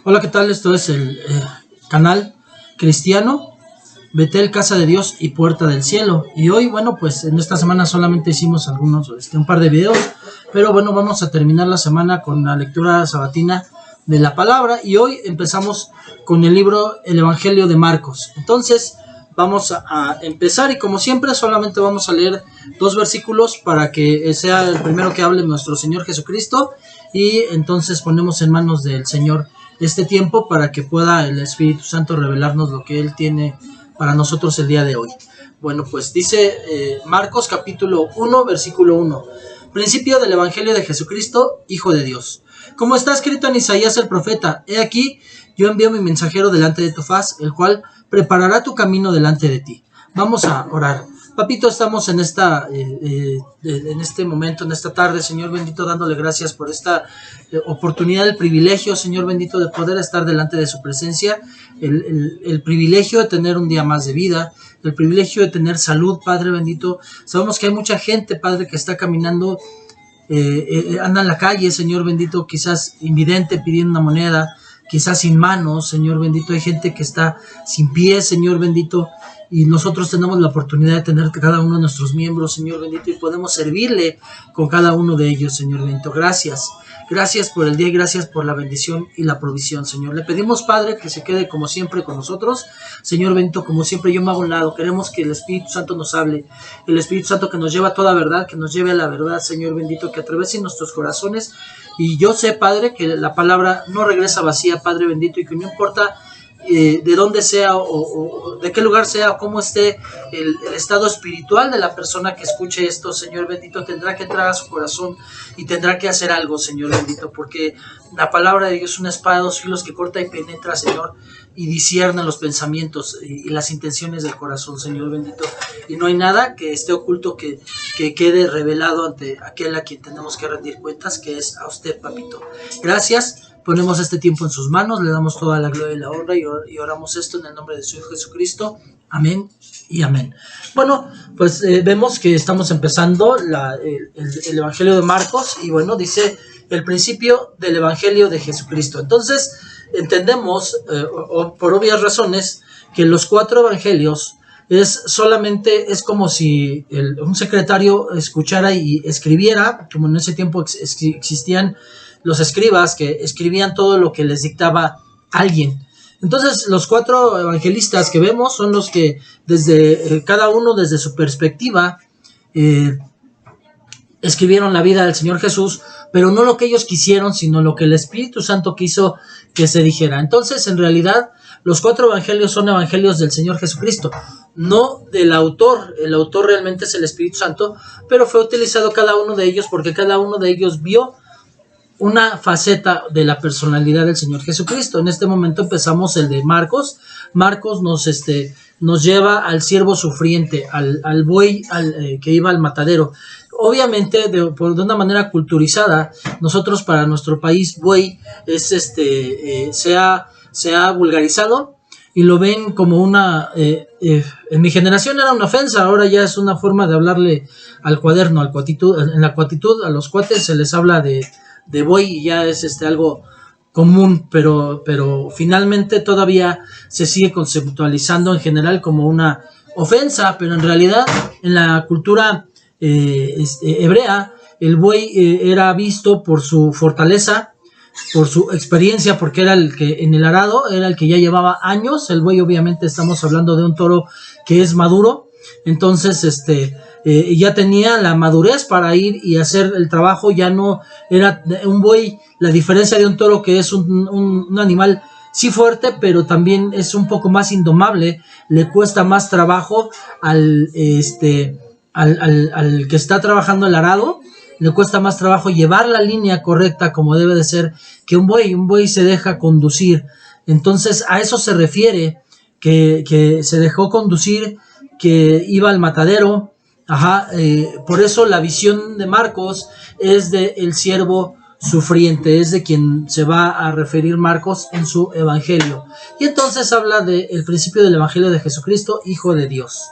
Hola, ¿qué tal? Esto es el canal cristiano Betel, Casa de Dios y Puerta del Cielo. Y hoy, bueno, pues en esta semana solamente hicimos un par de videos, pero bueno, vamos a terminar la semana con la lectura sabatina de la palabra. Y hoy empezamos con el libro El Evangelio de Marcos. Entonces, vamos a empezar y como siempre solamente vamos a leer 2 versículos para que sea el primero que hable nuestro Señor Jesucristo, y entonces ponemos en manos del Señor este tiempo para que pueda el Espíritu Santo revelarnos lo que Él tiene para nosotros el día de hoy. Bueno, pues dice Marcos capítulo 1, versículo 1. Principio del Evangelio de Jesucristo, Hijo de Dios. Como está escrito en Isaías el profeta, he aquí, yo envío mi mensajero delante de tu faz, el cual preparará tu camino delante de ti. Vamos a orar. Papito, estamos en este momento, en esta tarde, Señor bendito, dándole gracias por esta oportunidad, el privilegio, Señor bendito, de poder estar delante de su presencia, el privilegio de tener un día más de vida, el privilegio de tener salud, Padre bendito. Sabemos que hay mucha gente, Padre, que está caminando, anda en la calle, Señor bendito, quizás invidente, pidiendo una moneda, quizás sin manos, Señor bendito. Hay gente que está sin pies, Señor bendito, y nosotros tenemos la oportunidad de tener cada uno de nuestros miembros, Señor bendito, y podemos servirle con cada uno de ellos, Señor bendito. Gracias por el día y gracias por la bendición y la provisión, Señor. Le pedimos, Padre, que se quede como siempre con nosotros, Señor bendito. Como siempre yo me hago a un lado, queremos que el Espíritu Santo nos hable, el Espíritu Santo que nos lleva a toda verdad, que nos lleve a la verdad, Señor bendito, que atraviese nuestros corazones. Y yo sé, Padre, que la palabra no regresa vacía, Padre bendito, y que no importa de dónde sea o de qué lugar sea o cómo esté el estado espiritual de la persona que escuche esto, Señor bendito, tendrá que entrar a su corazón y tendrá que hacer algo, Señor bendito, porque la palabra de Dios es una espada de 2 filos que corta y penetra, Señor, y discierne los pensamientos y las intenciones del corazón, Señor bendito, y no hay nada que esté oculto que quede revelado ante aquel a quien tenemos que rendir cuentas, que es a usted, papito. Gracias. Ponemos este tiempo en sus manos, le damos toda la gloria y la honra y oramos esto en el nombre de su Hijo Jesucristo. Amén y amén. Bueno, pues vemos que estamos empezando el Evangelio de Marcos, y bueno, dice el principio del Evangelio de Jesucristo. Entonces entendemos, por obvias razones, que los 4 evangelios es como si un secretario escuchara y escribiera, como en ese tiempo existían los escribas que escribían todo lo que les dictaba alguien. Entonces los 4 evangelistas que vemos son los que desde cada uno desde su perspectiva escribieron la vida del Señor Jesús, pero no lo que ellos quisieron, sino lo que el Espíritu Santo quiso que se dijera. Entonces, en realidad, los 4 evangelios son evangelios del Señor Jesucristo, no del autor. El autor realmente es el Espíritu Santo, pero fue utilizado cada uno de ellos porque cada uno de ellos vio una faceta de la personalidad del Señor Jesucristo. En este momento empezamos el de Marcos. Marcos nos lleva al siervo sufriente, al buey que iba al matadero. Obviamente, de una manera culturizada, nosotros para nuestro país buey es se ha vulgarizado y lo ven como una en mi generación era una ofensa, ahora ya es una forma de hablarle al cuaderno, en la cuatitud a los cuates se les habla de buey y ya es algo común, pero finalmente todavía se sigue conceptualizando en general como una ofensa, pero en realidad en la cultura hebrea el buey era visto por su fortaleza, por su experiencia, porque era el que en el arado era el que ya llevaba años. El buey, obviamente estamos hablando de un toro que es maduro, entonces ya tenía la madurez para ir y hacer el trabajo. Ya no era un buey, la diferencia de un toro, que es un animal sí fuerte, pero también es un poco más indomable, le cuesta más trabajo al que está trabajando el arado, le cuesta más trabajo llevar la línea correcta como debe de ser que un buey. Un buey se deja conducir. Entonces a eso se refiere, que se dejó conducir, que iba al matadero. Por eso la visión de Marcos es de el siervo sufriente, es de quien se va a referir Marcos en su evangelio. Y entonces habla del principio del Evangelio de Jesucristo, Hijo de Dios.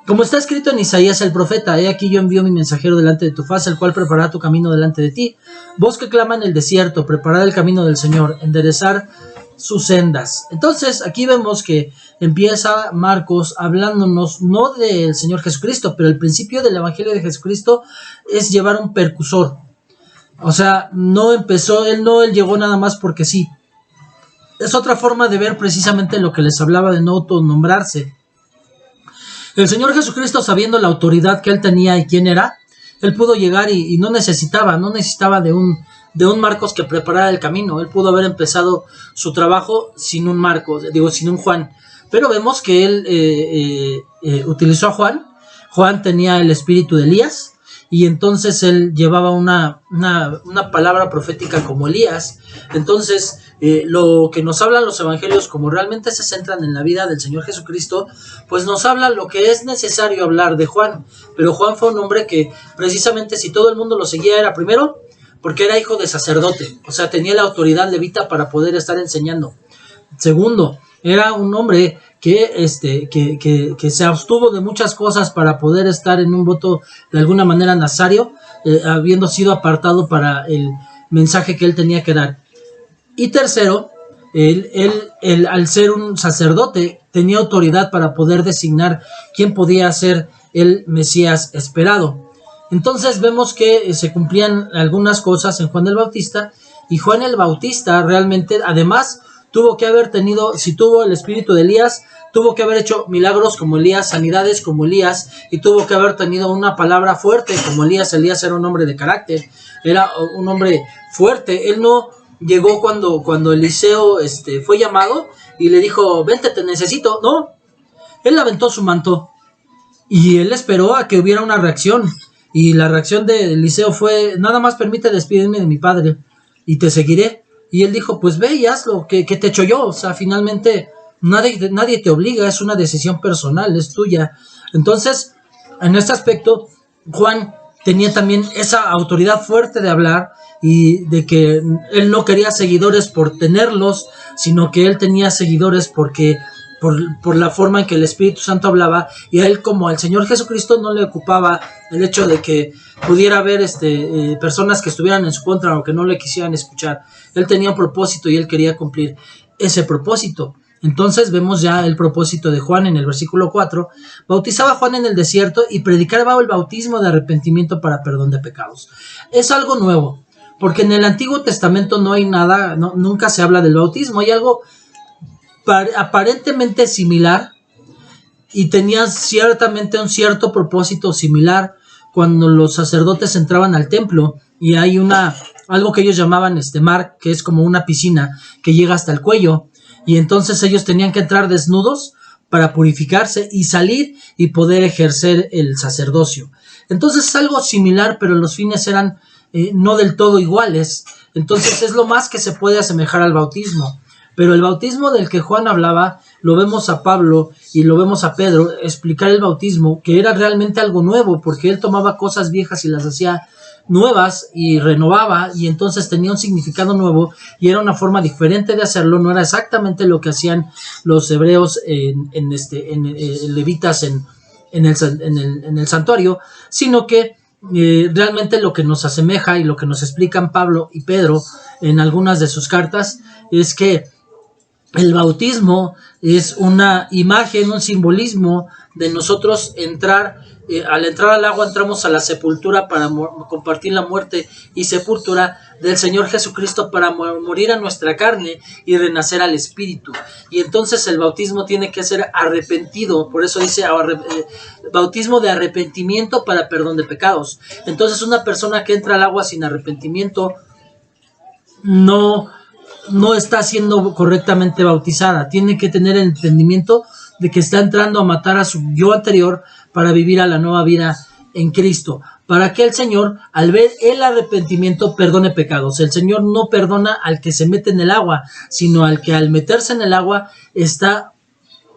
Como está escrito en Isaías el profeta: he aquí yo envío mi mensajero delante de tu faz, el cual preparará tu camino delante de ti. Voz que clama en el desierto: preparad el camino del Señor, enderezar sus sendas. Entonces aquí vemos que empieza Marcos hablándonos no del Señor Jesucristo, pero el principio del Evangelio de Jesucristo es llevar un percursor. O sea, él llegó nada más porque sí. Es otra forma de ver precisamente lo que les hablaba de no autonombrarse. El Señor Jesucristo, sabiendo la autoridad que él tenía y quién era, él pudo llegar y no necesitaba de un Marcos que preparara el camino. Él pudo haber empezado su trabajo sin un Marcos, sin un Juan. Pero vemos que él utilizó a Juan. Juan tenía el espíritu de Elías, y entonces él llevaba una palabra profética como Elías. Entonces, lo que nos hablan los evangelios, como realmente se centran en la vida del Señor Jesucristo, pues nos habla lo que es necesario hablar de Juan. Pero Juan fue un hombre que, precisamente, si todo el mundo lo seguía, era primero porque era hijo de sacerdote, o sea, tenía la autoridad levita para poder estar enseñando. Segundo, era un hombre que se abstuvo de muchas cosas para poder estar en un voto de alguna manera nazario, habiendo sido apartado para el mensaje que él tenía que dar. Y tercero, él al ser un sacerdote tenía autoridad para poder designar quién podía ser el Mesías esperado. Entonces vemos que se cumplían algunas cosas en Juan el Bautista, y Juan el Bautista realmente, además, tuvo que haber tenido, si tuvo el espíritu de Elías, tuvo que haber hecho milagros como Elías, sanidades como Elías, y tuvo que haber tenido una palabra fuerte como Elías. Elías era un hombre de carácter, era un hombre fuerte. Él no llegó cuando Eliseo fue llamado y le dijo: vente, te necesito. No, él aventó su manto y él esperó a que hubiera una reacción, y la reacción de Eliseo fue: nada más permite despedirme de mi padre y te seguiré. Y él dijo: pues ve y hazlo, ¿qué te echo yo? O sea, finalmente nadie te obliga, es una decisión personal, es tuya. Entonces, en este aspecto, Juan tenía también esa autoridad fuerte de hablar, y de que él no quería seguidores por tenerlos, sino que él tenía seguidores porque por la forma en que el Espíritu Santo hablaba, y a él, como al Señor Jesucristo, no le ocupaba el hecho de que pudiera haber personas que estuvieran en su contra o que no le quisieran escuchar. Él tenía un propósito y él quería cumplir ese propósito. Entonces vemos ya el propósito de Juan en el versículo 4. Bautizaba Juan en el desierto y predicaba el bautismo de arrepentimiento para perdón de pecados. Es algo nuevo, porque en el Antiguo Testamento no hay nada, nunca se habla del bautismo. Hay algo aparentemente similar, y tenía ciertamente un cierto propósito similar cuando los sacerdotes entraban al templo, y hay algo que ellos llamaban mar, que es como una piscina que llega hasta el cuello, y entonces ellos tenían que entrar desnudos para purificarse y salir y poder ejercer el sacerdocio. Entonces es algo similar, pero los fines eran no del todo iguales. Entonces es lo más que se puede asemejar al bautismo. Pero el bautismo del que Juan hablaba, lo vemos a Pablo y lo vemos a Pedro explicar el bautismo, que era realmente algo nuevo, porque él tomaba cosas viejas y las hacía nuevas y renovaba, y entonces tenía un significado nuevo y era una forma diferente de hacerlo. No era exactamente lo que hacían los hebreos en levitas en el santuario, sino que realmente lo que nos asemeja y lo que nos explican Pablo y Pedro en algunas de sus cartas es que el bautismo es una imagen, un simbolismo de nosotros entrar. Al entrar al agua entramos a la sepultura para compartir la muerte y sepultura del Señor Jesucristo, para morir a nuestra carne y renacer al Espíritu. Y entonces el bautismo tiene que ser arrepentido, por eso dice bautismo de arrepentimiento para perdón de pecados. Entonces una persona que entra al agua sin arrepentimiento no está siendo correctamente bautizada. Tiene que tener el entendimiento de que está entrando a matar a su yo anterior para vivir a la nueva vida en Cristo, para que el Señor, al ver el arrepentimiento, perdone pecados. El Señor no perdona al que se mete en el agua, sino al que al meterse en el agua está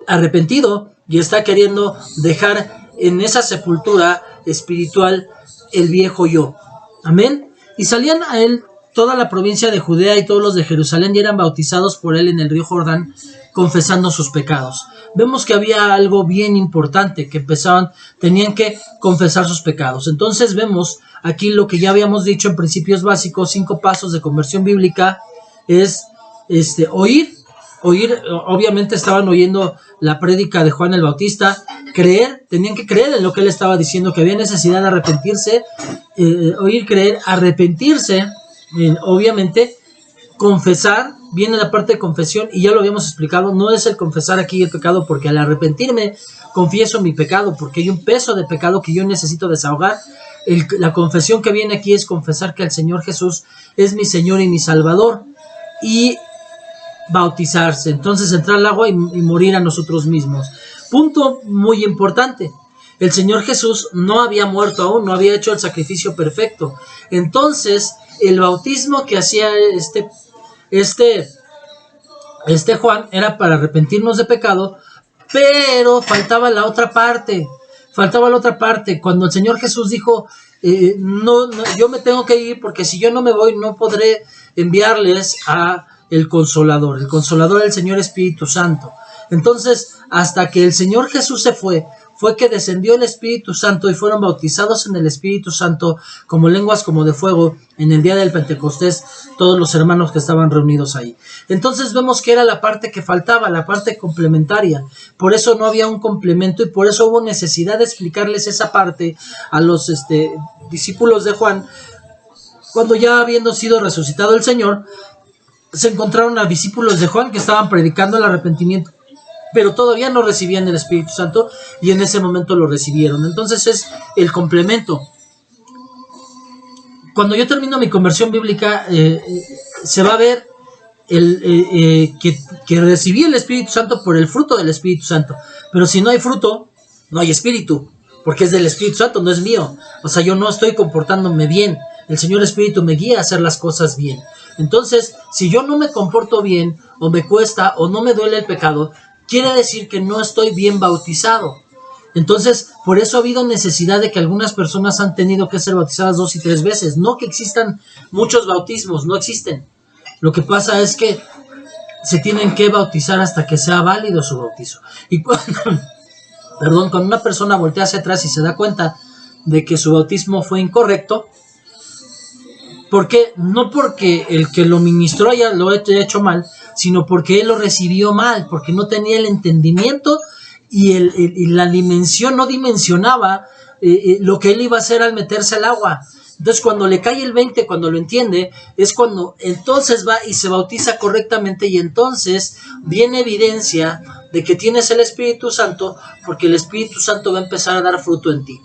arrepentido y está queriendo dejar en esa sepultura espiritual el viejo yo. Amén. Y salían a él toda la provincia de Judea y todos los de Jerusalén, y eran bautizados por él en el río Jordán confesando sus pecados. Vemos que había algo bien importante, que tenían que confesar sus pecados. Entonces vemos aquí lo que ya habíamos dicho en principios básicos, 5 pasos de conversión bíblica, es oír, obviamente estaban oyendo la prédica de Juan el Bautista, tenían que creer en lo que él estaba diciendo, que había necesidad de arrepentirse, oír, creer, arrepentirse, obviamente, confesar, viene la parte de confesión, y ya lo habíamos explicado, no es el confesar aquí el pecado, porque al arrepentirme confieso mi pecado, porque hay un peso de pecado que yo necesito desahogar. La confesión que viene aquí es confesar que el Señor Jesús es mi Señor y mi Salvador, y bautizarse, entonces entrar al agua y morir a nosotros mismos. Punto muy importante, el Señor Jesús no había muerto aún, no había hecho el sacrificio perfecto. Entonces el bautismo que hacía Juan era para arrepentirnos de pecado, pero faltaba la otra parte. Cuando el Señor Jesús dijo, no, yo me tengo que ir, porque si yo no me voy no podré enviarles a el Consolador el Señor Espíritu Santo. Entonces, hasta que el Señor Jesús se fue que descendió el Espíritu Santo y fueron bautizados en el Espíritu Santo como lenguas como de fuego en el día del Pentecostés, todos los hermanos que estaban reunidos ahí. Entonces vemos que era la parte que faltaba, la parte complementaria. Por eso no había un complemento y por eso hubo necesidad de explicarles esa parte a los discípulos de Juan, cuando ya habiendo sido resucitado el Señor, se encontraron a discípulos de Juan que estaban predicando el arrepentimiento, pero todavía no recibían el Espíritu Santo, y en ese momento lo recibieron. Entonces es el complemento. Cuando yo termino mi conversión bíblica, se va a ver que recibí el Espíritu Santo por el fruto del Espíritu Santo. Pero si no hay fruto, no hay Espíritu, porque es del Espíritu Santo, no es mío. O sea, yo no estoy comportándome bien. El Señor Espíritu me guía a hacer las cosas bien. Entonces, si yo no me comporto bien, o me cuesta, o no me duele el pecado, quiere decir que no estoy bien bautizado. Entonces, por eso ha habido necesidad de que algunas personas han tenido que ser bautizadas 2 y 3 veces. No que existan muchos bautismos, no existen. Lo que pasa es que se tienen que bautizar hasta que sea válido su bautizo. Y cuando una persona voltea hacia atrás y se da cuenta de que su bautismo fue incorrecto, ¿por qué? No porque el que lo ministró lo haya hecho mal, sino porque él lo recibió mal, porque no tenía el entendimiento y la dimensión, no dimensionaba lo que él iba a hacer al meterse al agua. Entonces cuando le cae el 20, cuando lo entiende, es cuando entonces va y se bautiza correctamente, y entonces viene evidencia de que tienes el Espíritu Santo, porque el Espíritu Santo va a empezar a dar fruto en ti.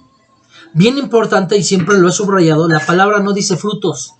Bien importante, y siempre lo he subrayado, la palabra no dice frutos.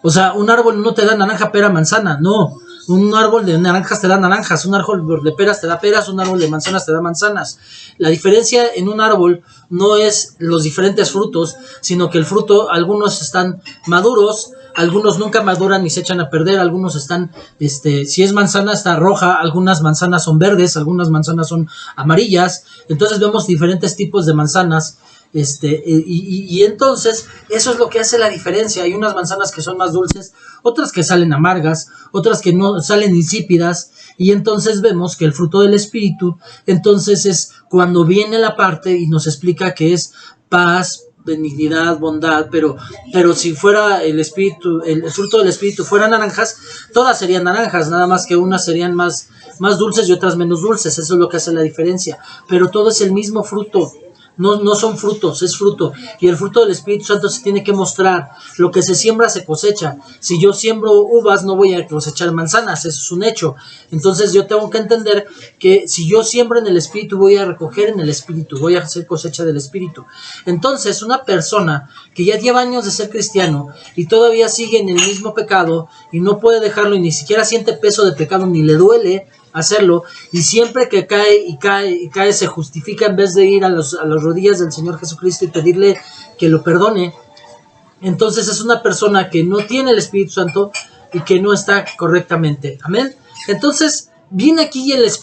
O sea, un árbol no te da naranja, pera, manzana, no. Un árbol de naranjas te da naranjas, un árbol de peras te da peras, un árbol de manzanas te da manzanas. La diferencia en un árbol no es los diferentes frutos, sino que el fruto, algunos están maduros, algunos nunca maduran y se echan a perder, algunos están, si es manzana está roja, algunas manzanas son verdes, algunas manzanas son amarillas. Entonces vemos diferentes tipos de manzanas. Y entonces eso es lo que hace la diferencia. Hay unas manzanas que son más dulces, otras que salen amargas, otras que no salen insípidas, y entonces vemos que el fruto del Espíritu entonces es cuando viene la parte y nos explica que es paz, benignidad, bondad, pero si fuera el Espíritu, el fruto del Espíritu fueran naranjas, todas serían naranjas, nada más que unas serían más dulces y otras menos dulces. Eso es lo que hace la diferencia, pero todo es el mismo fruto. No son frutos, es fruto. Y el fruto del Espíritu Santo se tiene que mostrar. Lo que se siembra se cosecha. Si yo siembro uvas, no voy a cosechar manzanas, eso es un hecho. Entonces yo tengo que entender que si yo siembro en el Espíritu, voy a recoger en el Espíritu, voy a hacer cosecha del Espíritu. Entonces una persona que ya lleva años de ser cristiano y todavía sigue en el mismo pecado y no puede dejarlo, y ni siquiera siente peso de pecado, ni le duele hacerlo, y siempre que cae se justifica en vez de ir a las rodillas del Señor Jesucristo y pedirle que lo perdone, entonces es una persona que no tiene el Espíritu Santo y que no está correctamente. Amén. Entonces viene aquí y les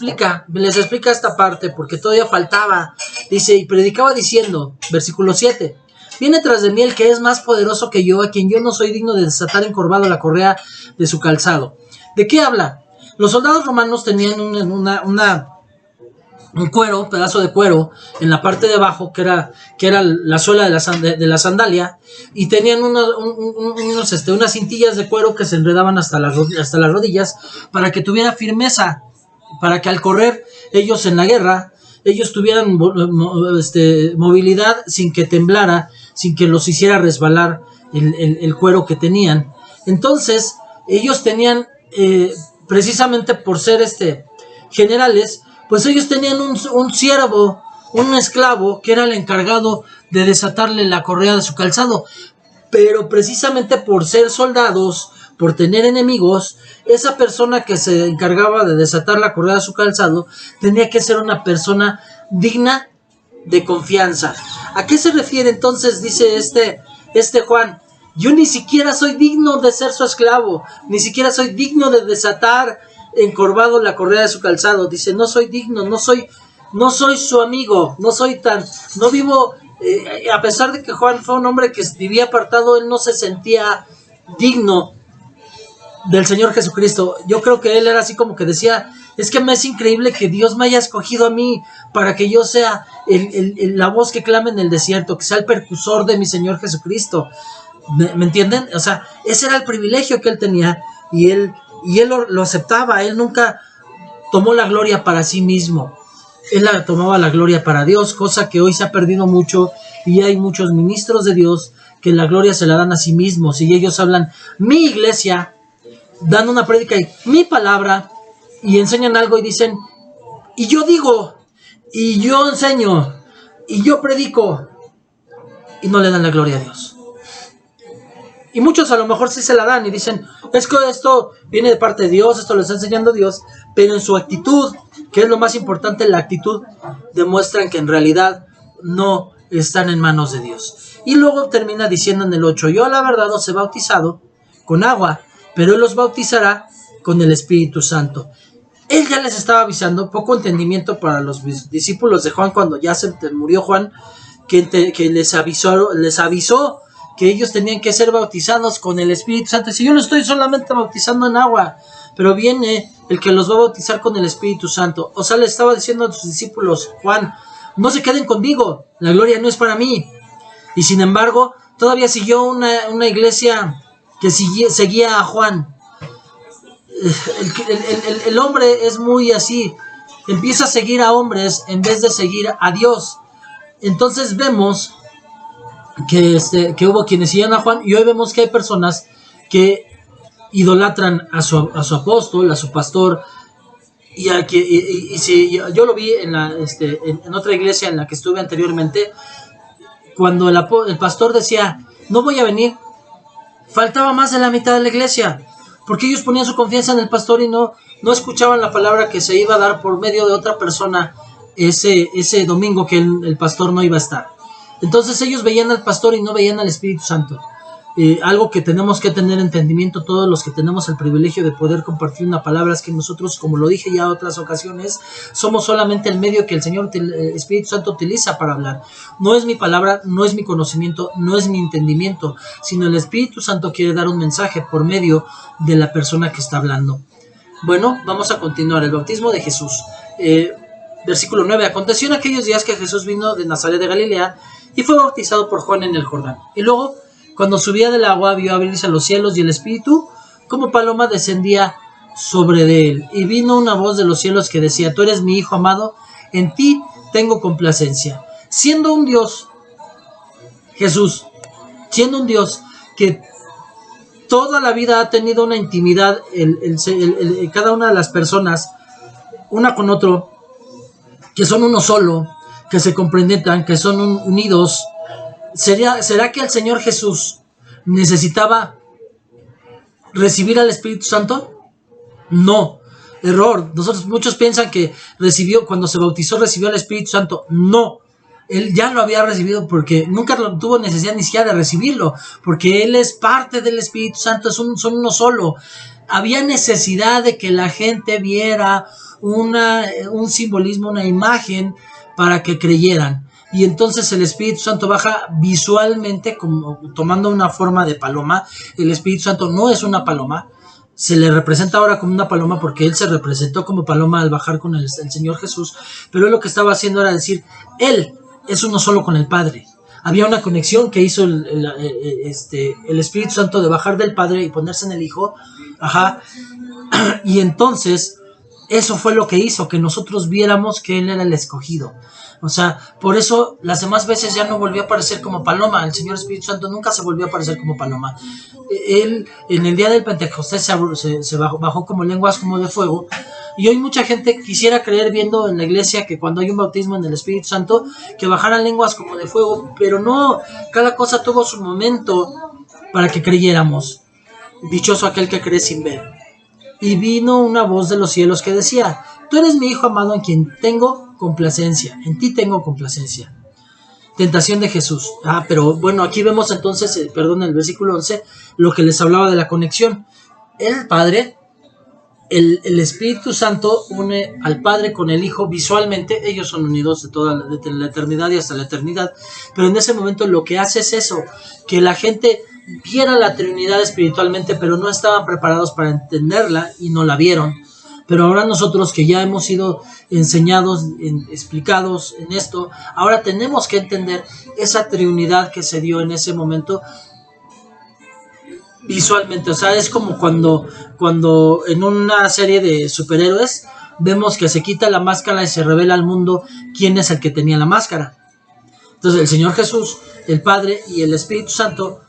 explica esta parte, porque todavía faltaba. Dice, y predicaba diciendo, versículo 7, viene tras de mí el que es más poderoso que yo, a quien yo no soy digno de desatar encorvado la correa de su calzado. ¿De qué habla? Los soldados romanos tenían un cuero, un pedazo de cuero en la parte de abajo que era la suela de la sandalia, y tenían unas cintillas de cuero que se enredaban hasta las rodillas para que tuviera firmeza, para que al correr ellos en la guerra ellos tuvieran movilidad sin que temblara, sin que los hiciera resbalar el cuero que tenían. Entonces ellos tenían, precisamente por ser generales, pues ellos tenían un siervo, un esclavo, que era el encargado de desatarle la correa de su calzado. Pero precisamente por ser soldados, por tener enemigos, esa persona que se encargaba de desatar la correa de su calzado tenía que ser una persona digna de confianza. ¿A qué se refiere entonces? Dice Juan: yo ni siquiera soy digno de ser su esclavo, ni siquiera soy digno de desatar encorvado la correa de su calzado. Dice, no soy digno, no soy su amigo, no vivo, a pesar de que Juan fue un hombre que vivía apartado, él no se sentía digno del Señor Jesucristo. Yo creo que él era así como que decía, es que me es increíble que Dios me haya escogido a mí para que yo sea la voz que clama en el desierto, que sea el percursor de mi Señor Jesucristo. ¿Me entienden? O sea, ese era el privilegio que él tenía, y él lo aceptaba. Él nunca tomó la gloria para sí mismo, él tomaba la gloria para Dios, cosa que hoy se ha perdido mucho, y hay muchos ministros de Dios que la gloria se la dan a sí mismos, y ellos hablan mi iglesia, dan una prédica y mi palabra, y enseñan algo y dicen, y yo digo, y yo enseño, y yo predico, y no le dan la gloria a Dios. Y muchos a lo mejor sí se la dan y dicen, es que esto viene de parte de Dios, esto lo está enseñando Dios, pero en su actitud, que es lo más importante, la actitud, demuestran que en realidad no están en manos de Dios. Y luego termina diciendo en el 8, yo la verdad os he bautizado con agua, pero Él los bautizará con el Espíritu Santo. Él ya les estaba avisando, poco entendimiento para los discípulos de Juan cuando ya se murió Juan, que les avisó que ellos tenían que ser bautizados con el Espíritu Santo. Si yo lo estoy solamente bautizando en agua, pero viene el que los va a bautizar con el Espíritu Santo. O sea, le estaba diciendo a sus discípulos, Juan, no se queden conmigo, la gloria no es para mí. Y sin embargo, todavía siguió una iglesia que seguía a Juan. El hombre es muy así, empieza a seguir a hombres en vez de seguir a Dios. Entonces vemos que hubo quienes seguían a Juan, y hoy vemos que hay personas que idolatran a su apóstol, a su pastor, y si yo lo vi en otra iglesia en la que estuve anteriormente, cuando el pastor decía, no voy a venir, faltaba más de la mitad de la iglesia, porque ellos ponían su confianza en el pastor y no escuchaban la palabra que se iba a dar por medio de otra persona ese domingo que el pastor no iba a estar. Entonces ellos veían al pastor y no veían al Espíritu Santo. Algo que tenemos que tener entendimiento todos los que tenemos el privilegio de poder compartir una palabra, es que nosotros, como lo dije ya en otras ocasiones, somos solamente el medio que el Señor, el Espíritu Santo, utiliza para hablar. No es mi palabra, no es mi conocimiento, no es mi entendimiento, sino el Espíritu Santo quiere dar un mensaje por medio de la persona que está hablando. Bueno, vamos a continuar. El bautismo de Jesús. Versículo 9. Aconteció en aquellos días que Jesús vino de Nazaret de Galilea y fue bautizado por Juan en el Jordán. Y luego, cuando subía del agua, vio abrirse los cielos, y el Espíritu, como paloma, descendía sobre de él. Y vino una voz de los cielos que decía, tú eres mi Hijo amado, en ti tengo complacencia. Siendo un Dios, Jesús, siendo un Dios que toda la vida ha tenido una intimidad, cada una de las personas, una con otro, que son uno solo, que se comprendan, que son unidos. ¿Será que el Señor Jesús necesitaba recibir al Espíritu Santo? No, error. Muchos piensan que cuando se bautizó recibió al Espíritu Santo. No, Él ya lo había recibido, porque nunca tuvo necesidad ni siquiera de recibirlo, porque Él es parte del Espíritu Santo, son uno solo. Había necesidad de que la gente viera un simbolismo, una imagen, para que creyeran. Y entonces el Espíritu Santo baja visualmente, como tomando una forma de paloma. El Espíritu Santo no es una paloma, se le representa ahora como una paloma porque él se representó como paloma al bajar con el Señor Jesús, pero él lo que estaba haciendo era decir, él es uno solo con el Padre. Había una conexión que hizo el Espíritu Santo de bajar del Padre y ponerse en el Hijo, y entonces eso fue lo que hizo que nosotros viéramos que él era el escogido. O sea, por eso las demás veces ya no volvió a aparecer como paloma. El Señor Espíritu Santo nunca se volvió a aparecer como paloma. Él en el día del Pentecostés se bajó como lenguas como de fuego. Y hoy mucha gente quisiera creer viendo en la iglesia que cuando hay un bautismo en el Espíritu Santo, que bajaran lenguas como de fuego. Pero no, cada cosa tuvo su momento para que creyéramos. Dichoso aquel que cree sin ver. Y vino una voz de los cielos que decía, tú eres mi Hijo amado en quien tengo complacencia, en ti tengo complacencia. Tentación de Jesús. Pero bueno, aquí vemos entonces, el versículo 11, lo que les hablaba de la conexión. El Padre, el Espíritu Santo une al Padre con el Hijo visualmente, ellos son unidos desde la eternidad y hasta la eternidad, pero en ese momento lo que hace es eso, que la gente viera la Trinidad espiritualmente, pero no estaban preparados para entenderla y no la vieron. Pero ahora nosotros que ya hemos sido enseñados, explicados en esto, ahora tenemos que entender esa Trinidad que se dio en ese momento visualmente. O sea, es como cuando en una serie de superhéroes vemos que se quita la máscara y se revela al mundo quién es el que tenía la máscara. Entonces el Señor Jesús, el Padre y el Espíritu Santo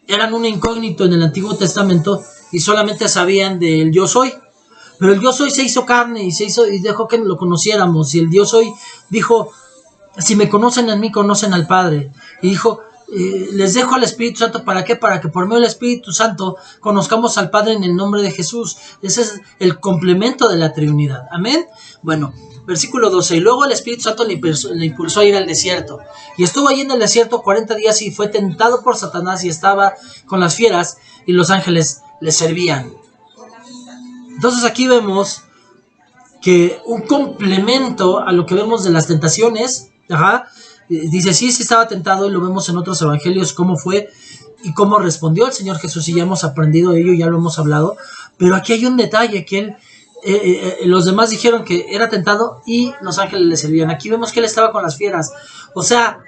eran un incógnito en el Antiguo Testamento y solamente sabían del yo soy. Pero el yo soy se hizo carne y dejó que lo conociéramos. Y el Dios soy dijo, si me conocen a mí, conocen al Padre. Y dijo, les dejo al Espíritu Santo, ¿para qué? Para que por medio del Espíritu Santo conozcamos al Padre en el nombre de Jesús. Ese es el complemento de la Trinidad. Amén. Bueno, versículo 12. Y luego el Espíritu Santo le impulsó a ir al desierto. Y estuvo allí en el desierto 40 días y fue tentado por Satanás y estaba con las fieras y los ángeles le servían. Entonces aquí vemos que un complemento a lo que vemos de las tentaciones, dice, sí estaba tentado, y lo vemos en otros evangelios cómo fue y cómo respondió el Señor Jesús, y ya hemos aprendido de ello, ya lo hemos hablado, pero aquí hay un detalle, que él, los demás dijeron que era tentado y los ángeles le servían. Aquí vemos que él estaba con las fieras. O sea,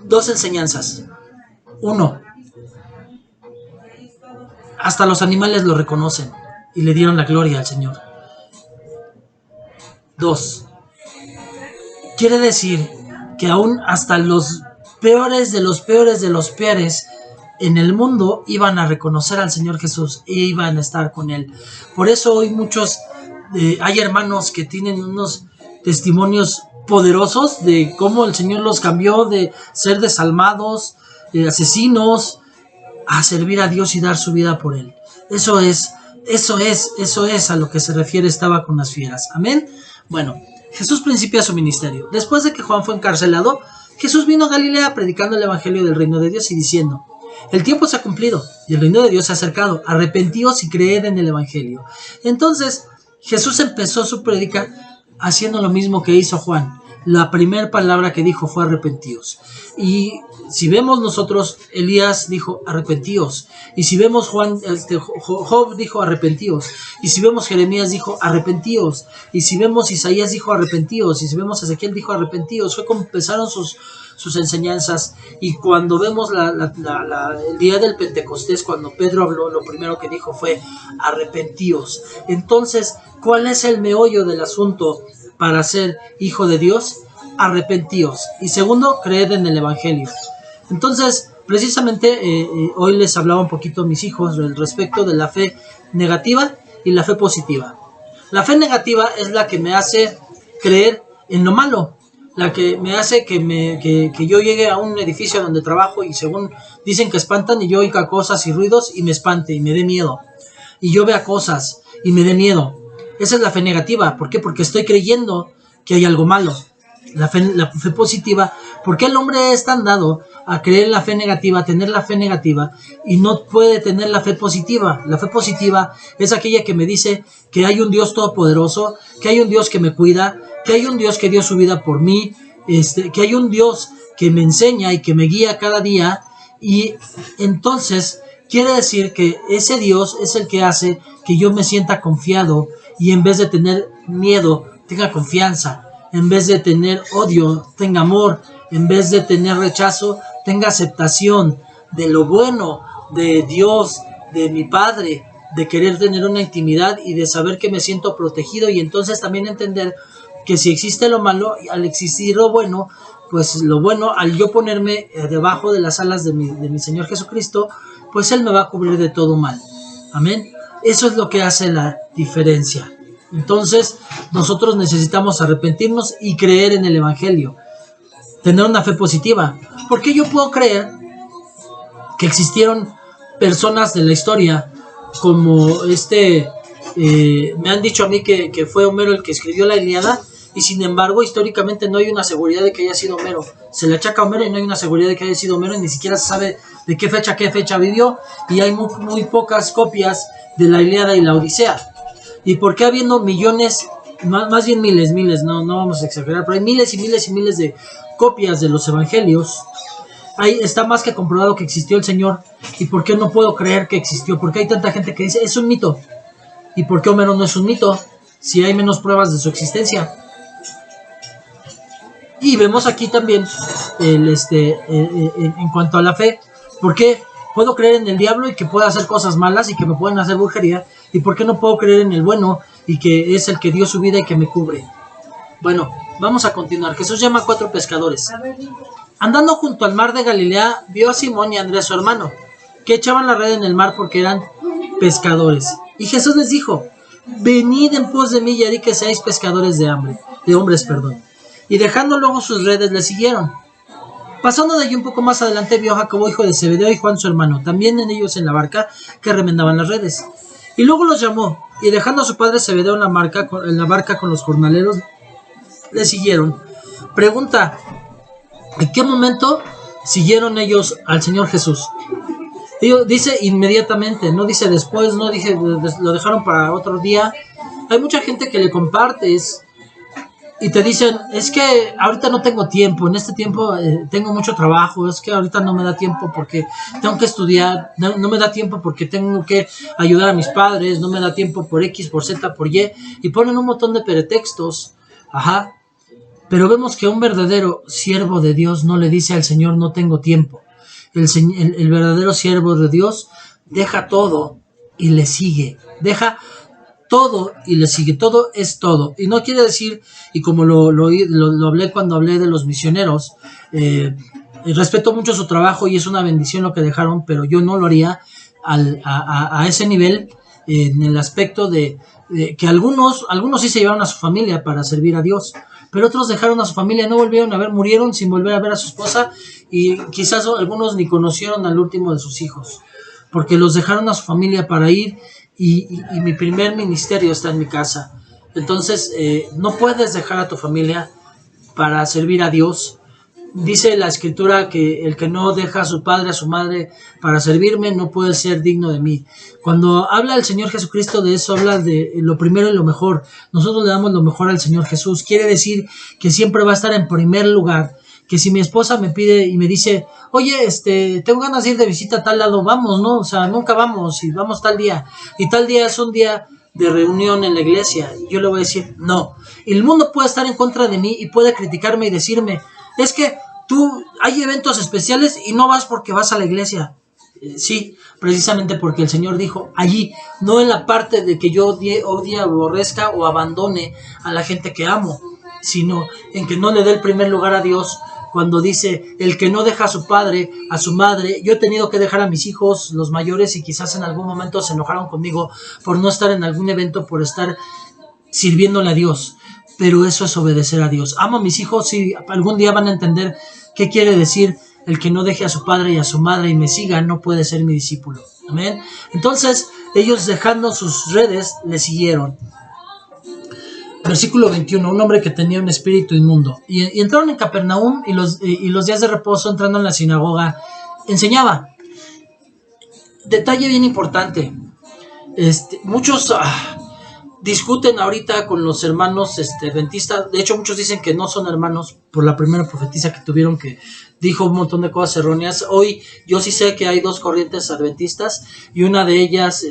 dos enseñanzas. Uno, hasta los animales lo reconocen y le dieron la gloria al Señor. 2. Quiere decir que aún hasta los peores de los peores de los peores en el mundo iban a reconocer al Señor Jesús e iban a estar con Él. Por eso hoy hay hermanos que tienen unos testimonios poderosos de cómo el Señor los cambió de ser desalmados, asesinos, a servir a Dios y dar su vida por Él. Eso es a lo que se refiere, estaba con las fieras. Amén. Bueno, Jesús principia su ministerio. Después de que Juan fue encarcelado, Jesús vino a Galilea predicando el evangelio del reino de Dios y diciendo, el tiempo se ha cumplido y el reino de Dios se ha acercado, arrepentíos y creed en el evangelio. Entonces Jesús empezó su prédica haciendo lo mismo que hizo Juan. La primera palabra que dijo fue arrepentíos. Y si vemos nosotros, Elías dijo arrepentíos. Y si vemos Job dijo arrepentíos. Y si vemos Jeremías dijo arrepentíos. Y si vemos Isaías dijo arrepentíos. Y si vemos Ezequiel dijo arrepentíos. Fue como empezaron sus enseñanzas. Y cuando vemos el día del Pentecostés, cuando Pedro habló, lo primero que dijo fue arrepentíos. Entonces, ¿cuál es el meollo del asunto para ser hijo de Dios? Arrepentíos. Y segundo, creed en el evangelio. Entonces, precisamente hoy les hablaba un poquito a mis hijos respecto de la fe negativa y la fe positiva. La fe negativa es la que me hace creer en lo malo, la que me hace que yo llegue a un edificio donde trabajo y según dicen que espantan y yo oiga cosas y ruidos y me espante y me dé miedo. Y yo vea cosas y me dé miedo. Esa es la fe negativa. ¿Por qué? Porque estoy creyendo que hay algo malo. La fe positiva, ¿por qué el hombre es tan dado a creer en la fe negativa, a tener la fe negativa y no puede tener la fe positiva? La fe positiva es aquella que me dice que hay un Dios todopoderoso, que hay un Dios que me cuida, que hay un Dios que dio su vida por mí, que hay un Dios que me enseña y que me guía cada día, y entonces Quiere decir que ese Dios es el que hace que yo me sienta confiado y en vez de tener miedo, tenga confianza. En vez de tener odio, tenga amor. En vez de tener rechazo, tenga aceptación de lo bueno, de Dios, de mi Padre, de querer tener una intimidad y de saber que me siento protegido, y entonces también entender que si existe lo malo, al existir lo bueno, pues lo bueno, al yo ponerme debajo de las alas de mi Señor Jesucristo, pues Él me va a cubrir de todo mal. Amén. Eso es lo que hace la diferencia. Entonces, nosotros necesitamos arrepentirnos y creer en el Evangelio. Tener una fe positiva. Porque yo puedo creer que existieron personas de la historia como me han dicho a mí que fue Homero el que escribió la Ilíada, y sin embargo históricamente no hay una seguridad de que haya sido Homero. Se le achaca a Homero y no hay una seguridad de que haya sido Homero, y ni siquiera se sabe de qué fecha vivió, y hay muy pocas copias de la Ilíada y la Odisea. ¿Y por qué habiendo millones, más bien miles, no vamos a exagerar, pero hay miles y miles y miles de copias de los evangelios? Ahí está más que comprobado que existió el Señor. ¿Y por qué no puedo creer que existió? ¿Por qué hay tanta gente que dice es un mito? ¿Y por qué Homero no es un mito si hay menos pruebas de su existencia? Y vemos aquí también en cuanto a la fe, ¿por qué puedo creer en el diablo y que pueda hacer cosas malas y que me pueden hacer brujería? ¿Y por qué no puedo creer en el bueno y que es el que dio su vida y que me cubre? Bueno, vamos a continuar. Jesús llama a 4 pescadores. Andando junto al mar de Galilea, vio a Simón y a Andrés su hermano, que echaban la red en el mar porque eran pescadores. Y Jesús les dijo: venid en pos de mí y haré que seáis pescadores de hombres. Y dejando luego sus redes, le siguieron. Pasando de allí un poco más adelante, vio a Jacobo, hijo de Zebedeo, y Juan su hermano, también en ellos en la barca, que remendaban las redes. Y luego los llamó, y dejando a su padre Zebedeo en la barca con los jornaleros, le siguieron. Pregunta: ¿en qué momento siguieron ellos al Señor Jesús? Dice inmediatamente, no dice después, no dice lo dejaron para otro día. Hay mucha gente que le compartes y te dicen: es que ahorita no tengo tiempo, en este tiempo tengo mucho trabajo, es que ahorita no me da tiempo porque tengo que estudiar, no me da tiempo porque tengo que ayudar a mis padres, no me da tiempo por X, por Z, por Y, y ponen un montón de pretextos. Ajá. Pero vemos que un verdadero siervo de Dios no le dice al Señor: no tengo tiempo. El verdadero siervo de Dios deja todo y le sigue. Deja todo y le sigue. Todo es todo. Y no quiere decir, y como lo hablé cuando hablé de los misioneros, respeto mucho su trabajo y es una bendición lo que dejaron, pero yo no lo haría a ese nivel, en el aspecto de que algunos sí se llevaron a su familia para servir a Dios, pero otros dejaron a su familia, no volvieron a ver, murieron sin volver a ver a su esposa, y quizás algunos ni conocieron al último de sus hijos, porque los dejaron a su familia para ir, y mi primer ministerio está en mi casa. Entonces, no puedes dejar a tu familia para servir a Dios. Dice la Escritura que el que no deja a su padre, a su madre para servirme, no puede ser digno de mí. Cuando habla el Señor Jesucristo de eso, habla de lo primero y lo mejor. Nosotros le damos lo mejor al Señor Jesús. Quiere decir que siempre va a estar en primer lugar. Que si mi esposa me pide y me dice: oye, tengo ganas de ir de visita a tal lado, vamos, ¿no? O sea, nunca vamos, y vamos tal día. Y tal día es un día de reunión en la iglesia. Yo le voy a decir: no. Y el mundo puede estar en contra de mí y puede criticarme y decirme: es que hay eventos especiales y no vas porque vas a la iglesia. Sí, precisamente porque el Señor dijo allí, no en la parte de que yo odie, aborrezca o abandone a la gente que amo, sino en que no le dé el primer lugar a Dios. Cuando dice: el que no deja a su padre, a su madre. Yo he tenido que dejar a mis hijos, los mayores, y quizás en algún momento se enojaron conmigo por no estar en algún evento, por estar sirviéndole a Dios. Pero eso es obedecer a Dios. Amo a mis hijos y algún día van a entender qué quiere decir: el que no deje a su padre y a su madre y me siga no puede ser mi discípulo. Amén. Entonces ellos, dejando sus redes, le siguieron. Versículo 21, un hombre que tenía un espíritu inmundo. Y entraron en Capernaum, y los días de reposo, entrando en la sinagoga, enseñaba. Detalle bien importante. Muchos discuten ahorita con los hermanos adventistas. De hecho, muchos dicen que no son hermanos por la primera profetisa que tuvieron, que dijo un montón de cosas erróneas. Hoy yo sí sé que hay dos corrientes adventistas y una de ellas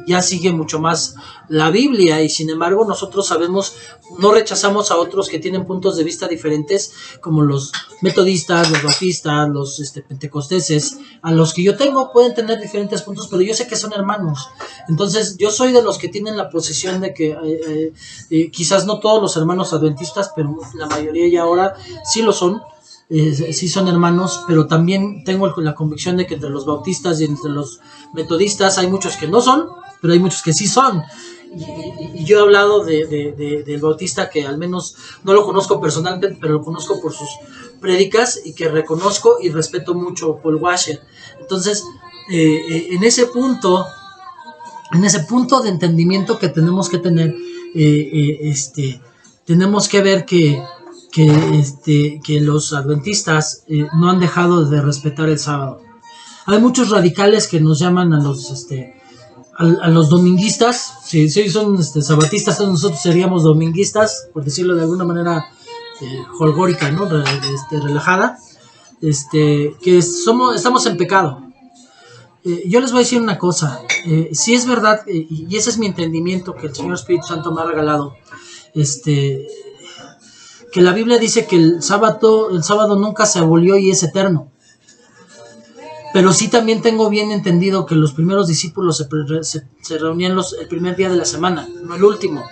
ya sigue mucho más la Biblia, y sin embargo nosotros sabemos, no rechazamos a otros que tienen puntos de vista diferentes, como los metodistas, los bautistas, los pentecosteses, a los que yo tengo pueden tener diferentes puntos, pero yo sé que son hermanos. Entonces yo soy de los que tienen la posición de que quizás no todos los hermanos adventistas, pero la mayoría ya ahora sí lo son. Sí son hermanos, pero también tengo la convicción de que entre los bautistas y entre los metodistas hay muchos que no son, pero hay muchos que sí son. Y yo he hablado del bautista, que al menos no lo conozco personalmente, pero lo conozco por sus prédicas, y que reconozco y respeto mucho Paul Washer. Entonces, en ese punto de entendimiento que tenemos que tener, tenemos que ver que los adventistas no han dejado de respetar el sábado. Hay muchos radicales que nos llaman a los dominguistas. Si son sabatistas, nosotros seríamos dominguistas, por decirlo de alguna manera holgórica, ¿no? Relajada. Que estamos en pecado. Yo les voy a decir una cosa. Si es verdad, y ese es mi entendimiento que el Señor Espíritu Santo me ha regalado, que la Biblia dice que el sábado nunca se abolió y es eterno. Pero sí también tengo bien entendido que los primeros discípulos se reunían el primer día de la semana, no el último.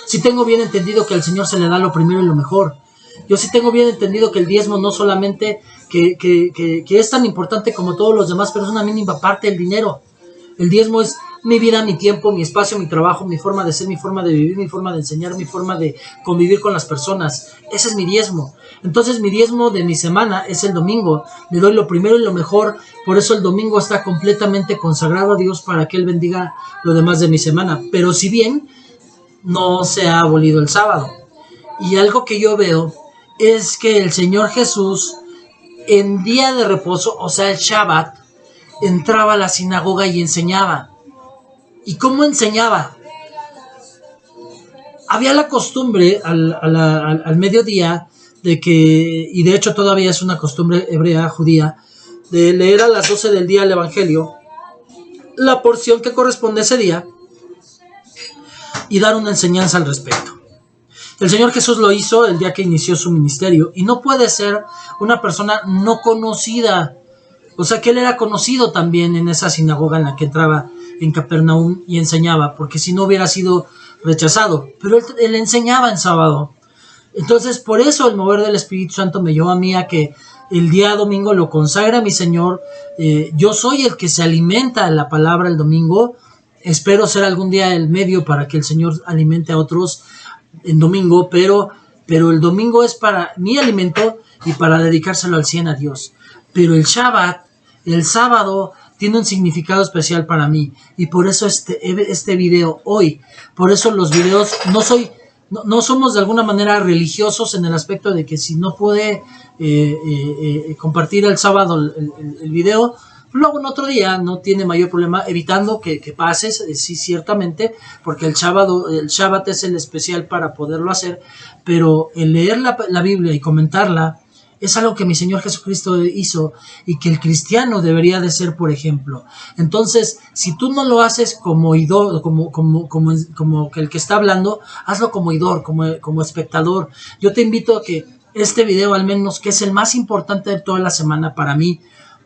Sí tengo bien entendido que al Señor se le da lo primero y lo mejor. Yo sí tengo bien entendido que el diezmo no solamente que es tan importante como todos los demás, pero es una mínima parte del dinero. El diezmo es mi vida, mi tiempo, mi espacio, mi trabajo, mi forma de ser, mi forma de vivir, mi forma de enseñar, mi forma de convivir con las personas. Ese es mi diezmo. Entonces mi diezmo de mi semana es el domingo. Le doy lo primero y lo mejor. Por eso el domingo está completamente consagrado a Dios para que Él bendiga lo demás de mi semana. Pero si bien no se ha abolido el sábado. Y algo que yo veo es que el Señor Jesús en día de reposo, o sea el Shabbat, entraba a la sinagoga y enseñaba. ¿Y cómo enseñaba? Había la costumbre al mediodía de que, y de hecho todavía es una costumbre hebrea, judía, de leer a las 12 del día el Evangelio, la porción que corresponde a ese día, y dar una enseñanza al respecto. El Señor Jesús lo hizo el día que inició su ministerio, y no puede ser una persona no conocida. O sea que Él era conocido también en esa sinagoga en la que entraba en Capernaum y enseñaba, porque si no hubiera sido rechazado. Pero él enseñaba en sábado. Entonces, por eso el mover del Espíritu Santo me llevó a mí a que el día domingo lo consagra a mi Señor. Yo soy el que se alimenta de la palabra el domingo. Espero ser algún día el medio para que el Señor alimente a otros en domingo, pero el domingo es para mi alimento y para dedicárselo al 100 a Dios. Pero el Shabbat, el sábado, tiene un significado especial para mí, y por eso este video hoy, por eso los videos, no somos de alguna manera religiosos en el aspecto de que si no puede compartir el sábado el video, luego en otro día no tiene mayor problema, evitando que pases, sí, ciertamente, porque el Shabbat es el especial para poderlo hacer, pero el leer la Biblia y comentarla es algo que mi Señor Jesucristo hizo y que el cristiano debería de ser, por ejemplo. Entonces, si tú no lo haces como oidor, como que el que está hablando, hazlo como oidor, como espectador. Yo te invito a que este video, al menos, que es el más importante de toda la semana para mí,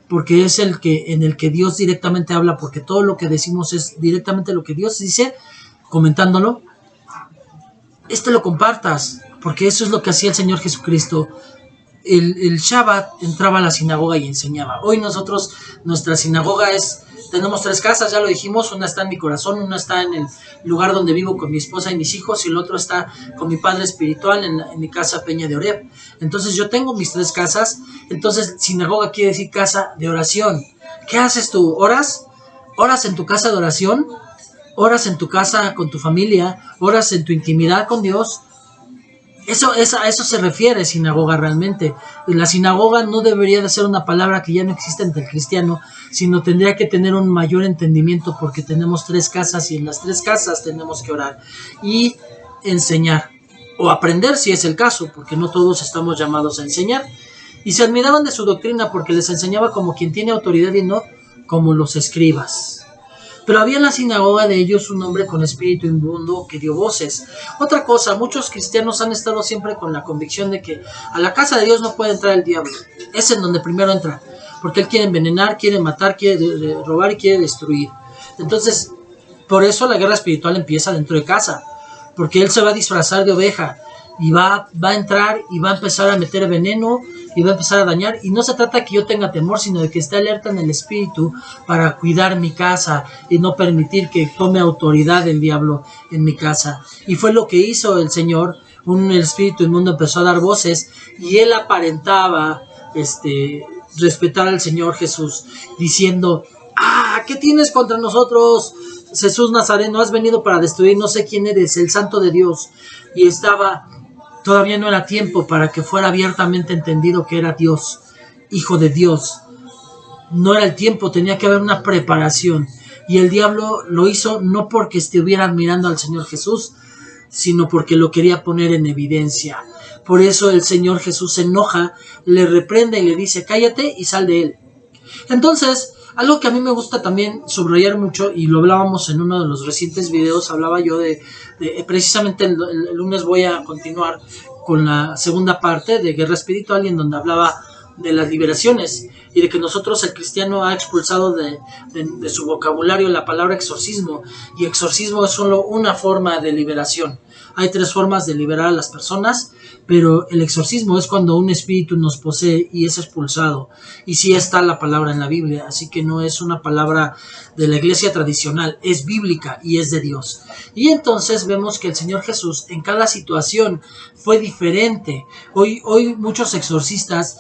porque es en el que Dios directamente habla, porque todo lo que decimos es directamente lo que Dios dice, comentándolo, lo compartas, porque eso es lo que hacía el Señor Jesucristo. El Shabbat entraba a la sinagoga y enseñaba. Hoy nuestra sinagoga tenemos 3 casas, ya lo dijimos. Una está en mi corazón, una está en el lugar donde vivo con mi esposa y mis hijos, y el otro está con mi padre espiritual en mi casa Peña de Oreb. Entonces yo tengo mis 3 casas. Entonces sinagoga quiere decir casa de oración. ¿Qué haces tú? ¿Oras? ¿Oras en tu casa de oración? ¿Oras en tu casa con tu familia? ¿Oras en tu intimidad con Dios? A eso se refiere sinagoga realmente. La sinagoga no debería de ser una palabra que ya no existe entre el cristiano, sino tendría que tener un mayor entendimiento, porque tenemos 3 casas y en las 3 casas tenemos que orar y enseñar, o aprender si es el caso, porque no todos estamos llamados a enseñar. y se admiraban de su doctrina porque les enseñaba como quien tiene autoridad y no como los escribas. Pero había en la sinagoga de ellos un hombre con espíritu inmundo que dio voces. Otra cosa, muchos cristianos han estado siempre con la convicción de que a la casa de Dios no puede entrar el diablo. Es en donde primero entra, porque él quiere envenenar, quiere matar, quiere robar y quiere destruir. Entonces, por eso la guerra espiritual empieza dentro de casa, porque él se va a disfrazar de oveja y va a entrar y va a empezar a meter veneno y va a empezar a dañar. Y no se trata de que yo tenga temor, sino de que esté alerta en el espíritu para cuidar mi casa y no permitir que tome autoridad el diablo en mi casa. Y fue lo que hizo el Señor. Un espíritu inmundo empezó a dar voces y él aparentaba respetar al Señor Jesús, diciendo: ¿qué tienes contra nosotros, Jesús Nazareno? Has venido para destruir, no sé quién eres, el Santo de Dios. Y todavía no era tiempo para que fuera abiertamente entendido que era Dios, Hijo de Dios. No era el tiempo, tenía que haber una preparación. Y el diablo lo hizo no porque estuviera admirando al Señor Jesús, sino porque lo quería poner en evidencia. Por eso el Señor Jesús se enoja, le reprende y le dice: cállate y sal de él. Entonces, algo que a mí me gusta también subrayar mucho, y lo hablábamos en uno de los recientes videos, hablaba yo de precisamente el lunes voy a continuar con la segunda parte de Guerra Espiritual, y en donde hablaba de las liberaciones y de que nosotros, el cristiano, ha expulsado de su vocabulario la palabra exorcismo, y exorcismo es solo una forma de liberación. Hay 3 formas de liberar a las personas, pero el exorcismo es cuando un espíritu nos posee y es expulsado. Y sí está la palabra en la Biblia, así que no es una palabra de la iglesia tradicional, es bíblica y es de Dios. Y entonces vemos que el Señor Jesús en cada situación fue diferente. Hoy muchos exorcistas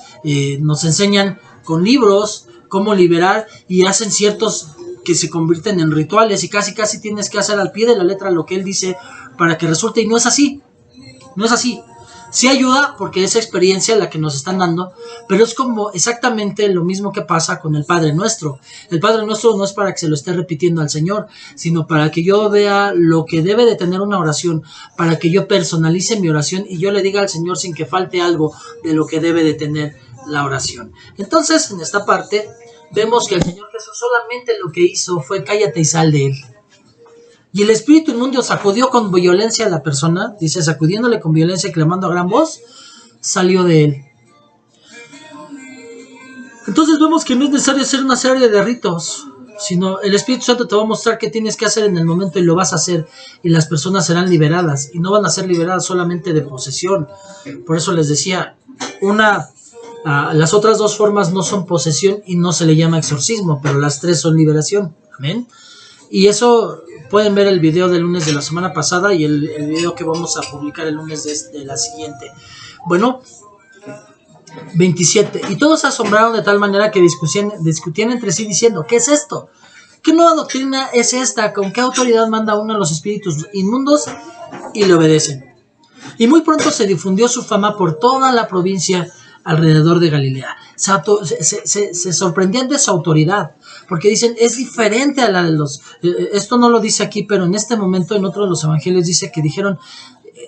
nos enseñan con libros cómo liberar, y hacen ciertos que se convierten en rituales, y casi tienes que hacer al pie de la letra lo que él dice para que resulte, y no es así. Sí ayuda porque es experiencia la que nos están dando, pero es como exactamente lo mismo que pasa con el Padre Nuestro. El Padre Nuestro no es para que se lo esté repitiendo al Señor, sino para que yo vea lo que debe de tener una oración, para que yo personalice mi oración y yo le diga al Señor sin que falte algo de lo que debe de tener la oración. Entonces, en esta parte vemos que el Señor Jesús solamente lo que hizo fue: cállate y sal de él. Y el espíritu inmundo sacudió con violencia a la persona, dice, sacudiéndole con violencia y clamando a gran voz, salió de él. Entonces vemos que no es necesario hacer una serie de ritos, sino el Espíritu Santo te va a mostrar qué tienes que hacer en el momento y lo vas a hacer, y las personas serán liberadas, y no van a ser liberadas solamente de posesión. Por eso les decía, las otras 2 formas no son posesión y no se le llama exorcismo, pero las 3 son liberación. Amén. Y eso pueden ver el video del lunes de la semana pasada y el video que vamos a publicar el lunes de la siguiente. Bueno, 27. Y todos se asombraron de tal manera que discutían entre sí diciendo: ¿qué es esto? ¿Qué nueva doctrina es esta? ¿Con qué autoridad manda uno a los espíritus inmundos y le obedecen? Y muy pronto se difundió su fama por toda la provincia alrededor de Galilea. Se sorprendían de su autoridad, porque dicen: es diferente a la de los... esto no lo dice aquí, pero en este momento en otro de los evangelios dice que dijeron: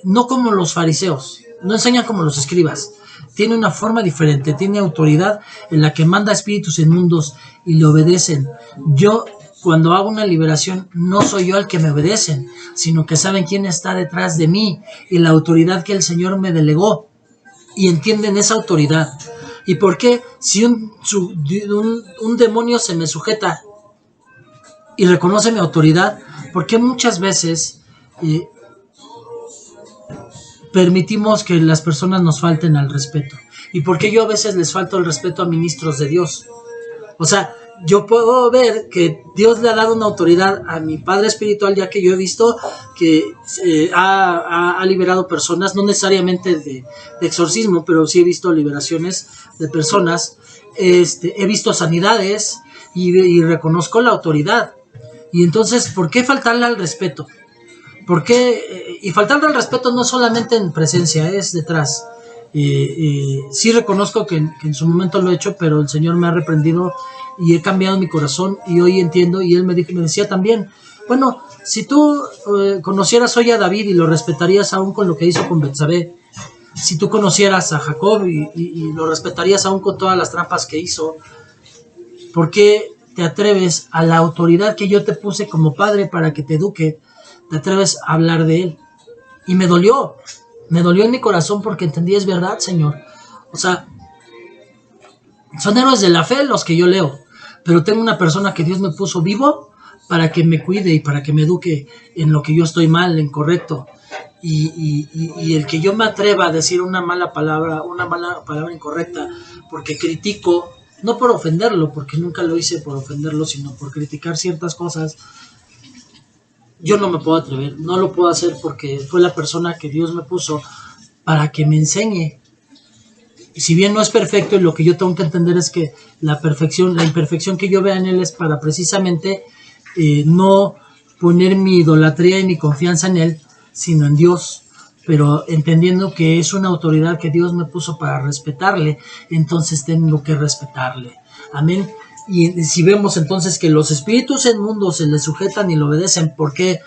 no como los fariseos, no enseñan como los escribas, tiene una forma diferente, tiene autoridad en la que manda espíritus inmundos y le obedecen. Yo, cuando hago una liberación, no soy yo el que me obedecen, sino que saben quién está detrás de mí y la autoridad que el Señor me delegó, y entienden esa autoridad. ¿Y por qué? Si un demonio se me sujeta y reconoce mi autoridad, ¿por qué muchas veces permitimos que las personas nos falten al respeto? ¿Y por qué yo a veces les falto el respeto a ministros de Dios? O sea, yo puedo ver que Dios le ha dado una autoridad a mi padre espiritual, ya que yo he visto que ha liberado personas, no necesariamente de exorcismo, pero sí he visto liberaciones de personas, he visto sanidades y reconozco la autoridad. Y entonces, ¿por qué faltarle al respeto? ¿Por qué? Y faltarle al respeto no solamente en presencia, es detrás. Sí reconozco que en su momento lo he hecho, pero el Señor me ha reprendido y he cambiado mi corazón, y hoy entiendo. Y él me decía también: bueno, si tú conocieras hoy a David y lo respetarías aún con lo que hizo con Betsabé, Si tú conocieras a Jacob y lo respetarías aún con todas las trampas que hizo, ¿por qué te atreves a la autoridad que yo te puse como padre para que te eduque? Te atreves a hablar de él. Y me dolió en mi corazón porque entendí, es verdad, Señor. O sea, son héroes de la fe los que yo leo, pero tengo una persona que Dios me puso vivo para que me cuide y para que me eduque en lo que yo estoy mal, en correcto. Y el que yo me atreva a decir una mala palabra incorrecta, porque critico, no por ofenderlo, porque nunca lo hice por ofenderlo, sino por criticar ciertas cosas, yo no me puedo atrever, no lo puedo hacer porque fue la persona que Dios me puso para que me enseñe. Y si bien no es perfecto, y lo que yo tengo que entender es que la imperfección que yo vea en él es para precisamente no poner mi idolatría y mi confianza en él, sino en Dios, pero entendiendo que es una autoridad que Dios me puso para respetarle, entonces tengo que respetarle. Amén. Y si vemos entonces que los espíritus inmundos se le sujetan y le obedecen, porque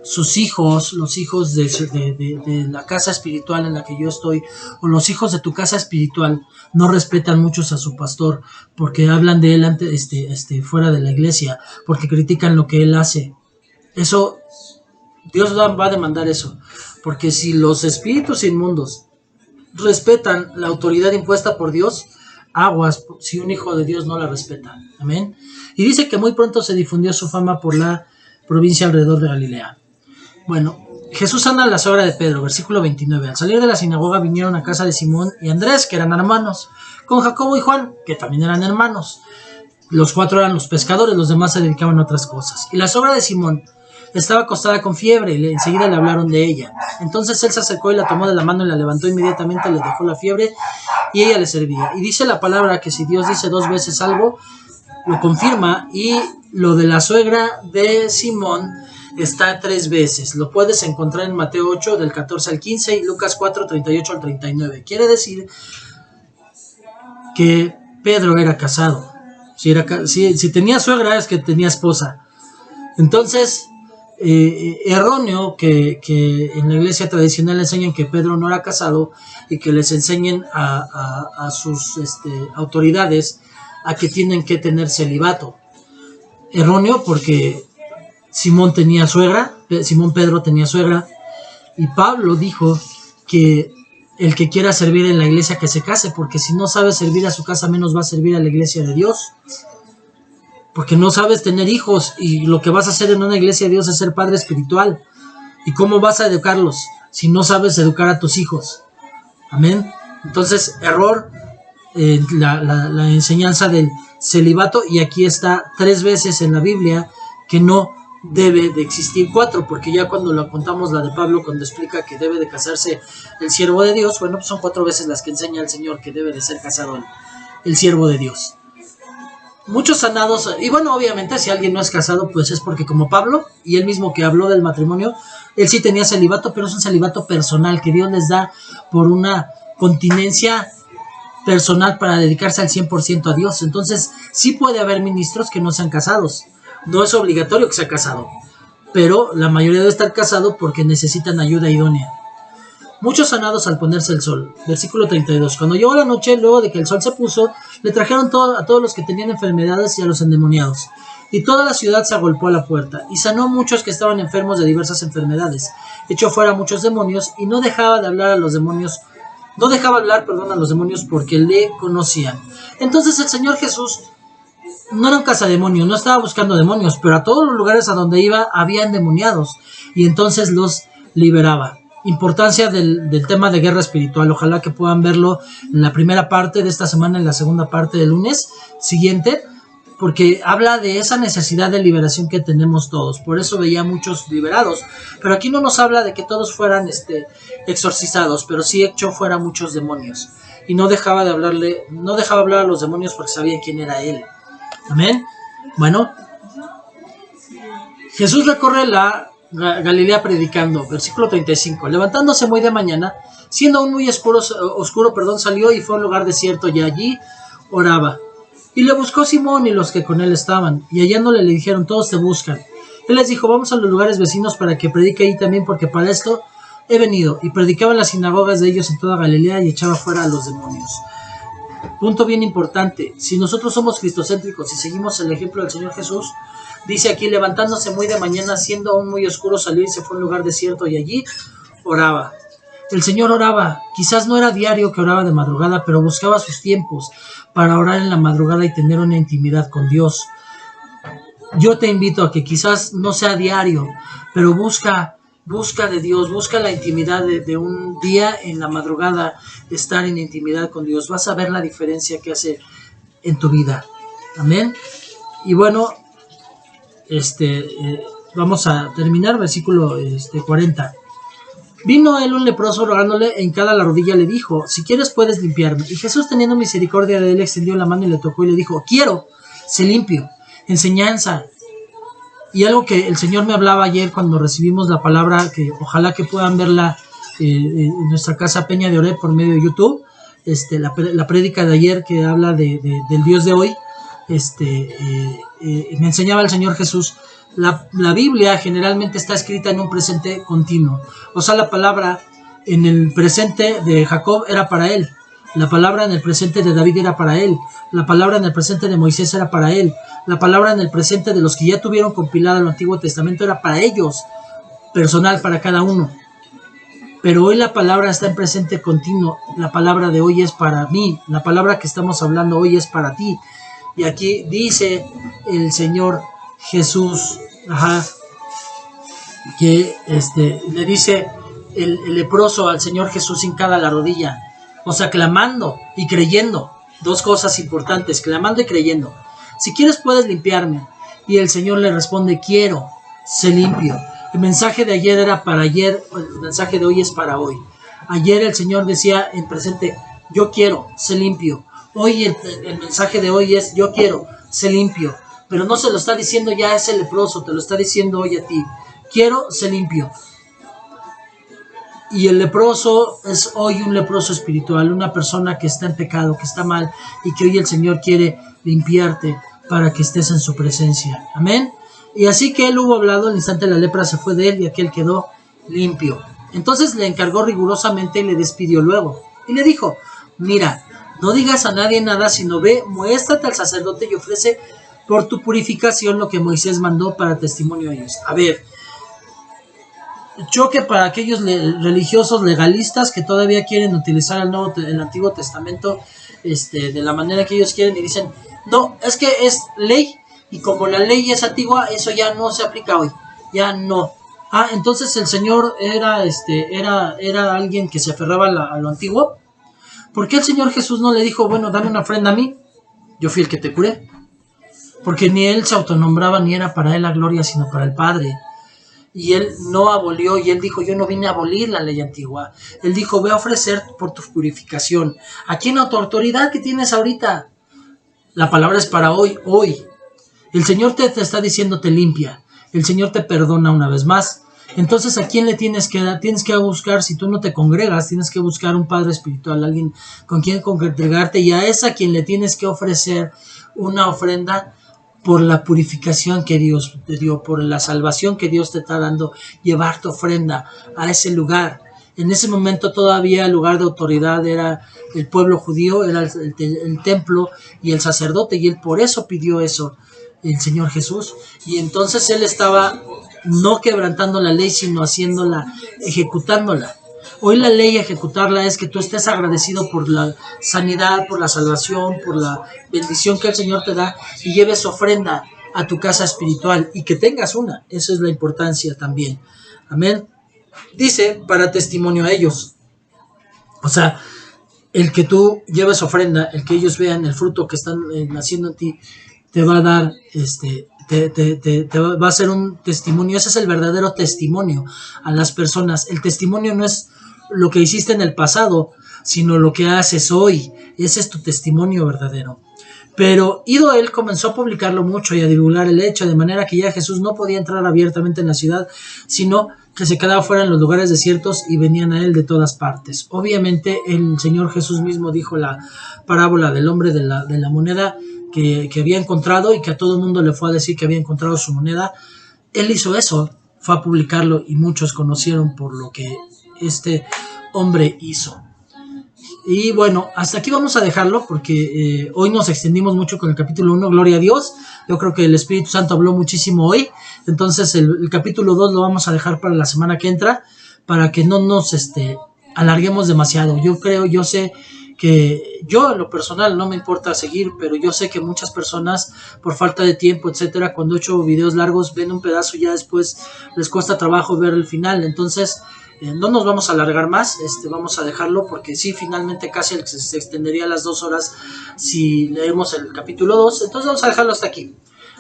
sus hijos, los hijos de la casa espiritual en la que yo estoy, o los hijos de tu casa espiritual, no respetan muchos a su pastor, porque hablan de él fuera de la iglesia, porque critican lo que él hace? Eso, Dios va a demandar eso, porque si los espíritus inmundos respetan la autoridad impuesta por Dios, aguas si un hijo de Dios no la respeta. Amén. Y dice que muy pronto se difundió su fama por la provincia alrededor de Galilea. Bueno, Jesús sana a la suegra de Pedro, versículo 29. Al salir de la sinagoga vinieron a casa de Simón y Andrés, que eran hermanos, con Jacobo y Juan, que también eran hermanos. Los 4 eran los pescadores, los demás se dedicaban a otras cosas. Y la suegra de Simón estaba acostada con fiebre y enseguida le hablaron de ella. Entonces él se acercó y la tomó de la mano y la levantó inmediatamente, le dejó la fiebre y ella le servía. Y dice la palabra que si Dios dice 2 veces algo, lo confirma, y lo de la suegra de Simón está 3 veces. Lo puedes encontrar en Mateo 8 del 14 al 15 y Lucas 4, 38 al 39. Quiere decir que Pedro era casado. Si tenía suegra es que tenía esposa. Entonces, erróneo que en la iglesia tradicional enseñen que Pedro no era casado y que les enseñen a sus autoridades a que tienen que tener celibato. Erróneo porque Simón Pedro tenía suegra, y Pablo dijo que el que quiera servir en la iglesia que se case, porque si no sabes servir a su casa, menos va a servir a la iglesia de Dios. Porque no sabes tener hijos, y lo que vas a hacer en una iglesia de Dios es ser padre espiritual. ¿Y cómo vas a educarlos si no sabes educar a tus hijos? Amén. Entonces, error la enseñanza del celibato, y aquí está 3 veces en la Biblia que no debe de existir 4, porque ya cuando lo contamos la de Pablo, cuando explica que debe de casarse el siervo de Dios, bueno, pues son 4 veces las que enseña el Señor que debe de ser casado el siervo de Dios. Muchos sanados, y bueno, obviamente si alguien no es casado, pues es porque como Pablo, y él mismo que habló del matrimonio, él sí tenía celibato, pero es un celibato personal que Dios les da por una continencia personal para dedicarse al 100% a Dios. Entonces sí puede haber ministros que no sean casados, no es obligatorio que sea casado, pero la mayoría debe estar casado porque necesitan ayuda idónea. Muchos sanados al ponerse el sol. Versículo 32. Cuando llegó la noche, luego de que el sol se puso, le trajeron a todos los que tenían enfermedades y a los endemoniados. Y toda la ciudad se agolpó a la puerta, y sanó muchos que estaban enfermos de diversas enfermedades. Echó fuera muchos demonios, y no dejaba hablar a los demonios porque le conocían. Entonces el Señor Jesús no era un cazademonios, no estaba buscando demonios, pero a todos los lugares a donde iba había endemoniados, y entonces los liberaba. Importancia del tema de guerra espiritual. Ojalá que puedan verlo en la primera parte de esta semana, en la segunda parte del lunes siguiente, porque habla de esa necesidad de liberación que tenemos todos. Por eso veía muchos liberados, pero aquí no nos habla de que todos fueran exorcizados, pero sí echó fuera muchos demonios, y no dejaba hablar a los demonios porque sabía quién era él. Amén. Bueno, Jesús recorre la Galilea predicando. Versículo 35. Levantándose muy de mañana, siendo aún muy oscuro, salió y fue a un lugar desierto, y allí oraba. Y le buscó Simón y los que con él estaban, y hallándole le dijeron: todos te buscan. Él les dijo: vamos a los lugares vecinos para que predique ahí también, porque para esto he venido, y predicaba en las sinagogas de ellos en toda Galilea y echaba fuera a los demonios. Punto bien importante, si nosotros somos cristocéntricos y seguimos el ejemplo del Señor Jesús, dice aquí, levantándose muy de mañana, siendo aún muy oscuro, salió y se fue a un lugar desierto y allí oraba. El Señor oraba, quizás no era diario que oraba de madrugada, pero buscaba sus tiempos para orar en la madrugada y tener una intimidad con Dios. Yo te invito a que quizás no sea diario, pero busca de Dios, busca la intimidad de un día en la madrugada, estar en intimidad con Dios. Vas a ver la diferencia que hace en tu vida. Amén. Y bueno, vamos a terminar, versículo 40. Vino él un leproso rogándole, en cada la rodilla le dijo, si quieres puedes limpiarme. Y Jesús, teniendo misericordia de él, extendió la mano y le tocó y le dijo, quiero, sé limpio. Enseñanza. Y algo que el Señor me hablaba ayer cuando recibimos la palabra, que ojalá que puedan verla en nuestra casa Peña de Oreb por medio de YouTube, la prédica de ayer que habla del Dios de hoy, me enseñaba el Señor Jesús. La Biblia generalmente está escrita en un presente continuo. O sea, la palabra en el presente de Jacob era para él. La palabra en el presente de David era para él. La palabra en el presente de Moisés era para él. La palabra en el presente de los que ya tuvieron compilado el Antiguo Testamento era para ellos, personal para cada uno. Pero hoy la palabra está en presente continuo. La palabra de hoy es para mí. La palabra que estamos hablando hoy es para ti. Y aquí dice el Señor Jesús, que le dice el leproso al Señor Jesús hincada la rodilla, o sea, clamando y creyendo. Dos cosas importantes, clamando y creyendo. Si quieres puedes limpiarme. Y el Señor le responde, quiero, sé limpio. El mensaje de ayer era para ayer, el mensaje de hoy es para hoy. Ayer el Señor decía en presente, yo quiero, sé limpio. Hoy el mensaje de hoy es, yo quiero, sé limpio. Pero no se lo está diciendo ya a ese leproso, te lo está diciendo hoy a ti. Quiero, sé limpio. Y el leproso es hoy un leproso espiritual, una persona que está en pecado, que está mal, y que hoy el Señor quiere limpiarte para que estés en su presencia. Amén. Y así que él hubo hablado, al instante la lepra se fue de él y aquel quedó limpio. Entonces le encargó rigurosamente y le despidió luego. Y le dijo, mira, no digas a nadie nada, sino ve, muéstrate al sacerdote y ofrece por tu purificación lo que Moisés mandó para testimonio a ellos. A ver, choque para aquellos religiosos legalistas que todavía quieren utilizar el Antiguo Testamento de la manera que ellos quieren y dicen, no, es que es ley y como la ley es antigua, eso ya no se aplica hoy, ya no. Entonces el Señor era alguien que se aferraba a lo antiguo. ¿Por qué el Señor Jesús no le dijo, bueno, dame una ofrenda a mí? Yo fui el que te curé. Porque ni él se autonombraba ni era para él la gloria, sino para el Padre. Y él no abolió, y él dijo, yo no vine a abolir la ley antigua. Él dijo, voy a ofrecer por tu purificación. Aquí en tu autoridad que tienes ahorita. La palabra es para hoy, hoy. El Señor te está diciendo, te limpia. El Señor te perdona una vez más. Entonces, ¿a quién le tienes que dar? Tienes que buscar, si tú no te congregas, tienes que buscar un padre espiritual, alguien con quien congregarte, y a esa quien le tienes que ofrecer una ofrenda por la purificación que Dios te dio, por la salvación que Dios te está dando, llevar tu ofrenda a ese lugar. En ese momento todavía el lugar de autoridad era el pueblo judío, era el templo y el sacerdote, y él por eso pidió eso, el Señor Jesús. Y entonces él estaba no quebrantando la ley, sino haciéndola, ejecutándola. Hoy la ley, ejecutarla, es que tú estés agradecido por la sanidad, por la salvación, por la bendición que el Señor te da, y lleves ofrenda a tu casa espiritual y que tengas una. Esa es la importancia también. Amén. Dice, para testimonio a ellos. O sea, el que tú lleves ofrenda, el que ellos vean el fruto que están naciendo en ti, te va a dar, te va a ser un testimonio. Ese es el verdadero testimonio a las personas. El testimonio no es lo que hiciste en el pasado, sino lo que haces hoy. Ese es tu testimonio verdadero. Pero ido él, comenzó a publicarlo mucho y a divulgar el hecho, de manera que ya Jesús no podía entrar abiertamente en la ciudad, sino que se quedaba fuera en los lugares desiertos y venían a él de todas partes. Obviamente el Señor Jesús mismo dijo la parábola del hombre de la moneda que había encontrado, y que a todo el mundo le fue a decir que había encontrado su moneda. Él hizo eso, fue a publicarlo, y muchos conocieron por lo que este hombre hizo. Y bueno, hasta aquí vamos a dejarlo porque hoy nos extendimos mucho con el capítulo 1, gloria a Dios. Yo creo que el Espíritu Santo habló muchísimo hoy. Entonces el capítulo 2 lo vamos a dejar para la semana que entra, para que no nos alarguemos demasiado. Yo sé que yo en lo personal no me importa seguir, pero yo sé que muchas personas por falta de tiempo, etcétera, cuando he hecho videos largos ven un pedazo y ya después les cuesta trabajo ver el final. Entonces no nos vamos a alargar más, vamos a dejarlo porque sí, finalmente casi se extendería las 2 horas si leemos el capítulo 2, entonces vamos a dejarlo hasta aquí.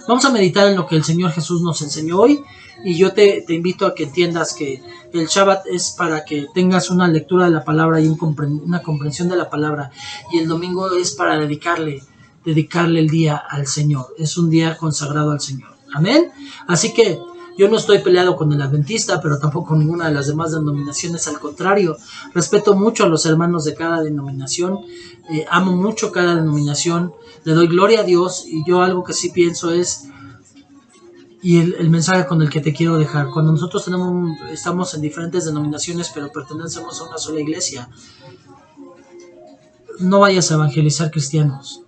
Vamos a meditar en lo que el Señor Jesús nos enseñó hoy y yo te invito a que entiendas que el Shabbat es para que tengas una lectura de la palabra y una comprensión de la palabra, y el domingo es para dedicarle el día al Señor, es un día consagrado al Señor. Amén. Así que yo no estoy peleado con el adventista, pero tampoco con ninguna de las demás denominaciones, al contrario, respeto mucho a los hermanos de cada denominación, amo mucho cada denominación, le doy gloria a Dios, y yo algo que sí pienso es, y el mensaje con el que te quiero dejar, cuando nosotros estamos en diferentes denominaciones, pero pertenecemos a una sola iglesia, no vayas a evangelizar cristianos,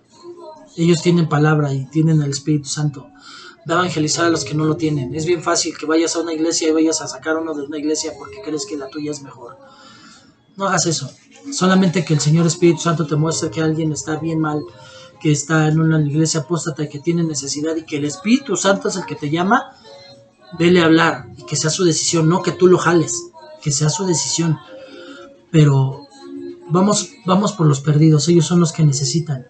ellos tienen palabra y tienen el Espíritu Santo. De evangelizar a los que no lo tienen. Es bien fácil que vayas a una iglesia y vayas a sacar uno de una iglesia porque crees que la tuya es mejor. No hagas eso. Solamente que el Señor Espíritu Santo te muestre que alguien está bien mal, que está en una iglesia apóstata y que tiene necesidad, y que el Espíritu Santo es el que te llama, vele a hablar y que sea su decisión, no que tú lo jales, que sea su decisión. Pero vamos por los perdidos, ellos son los que necesitan.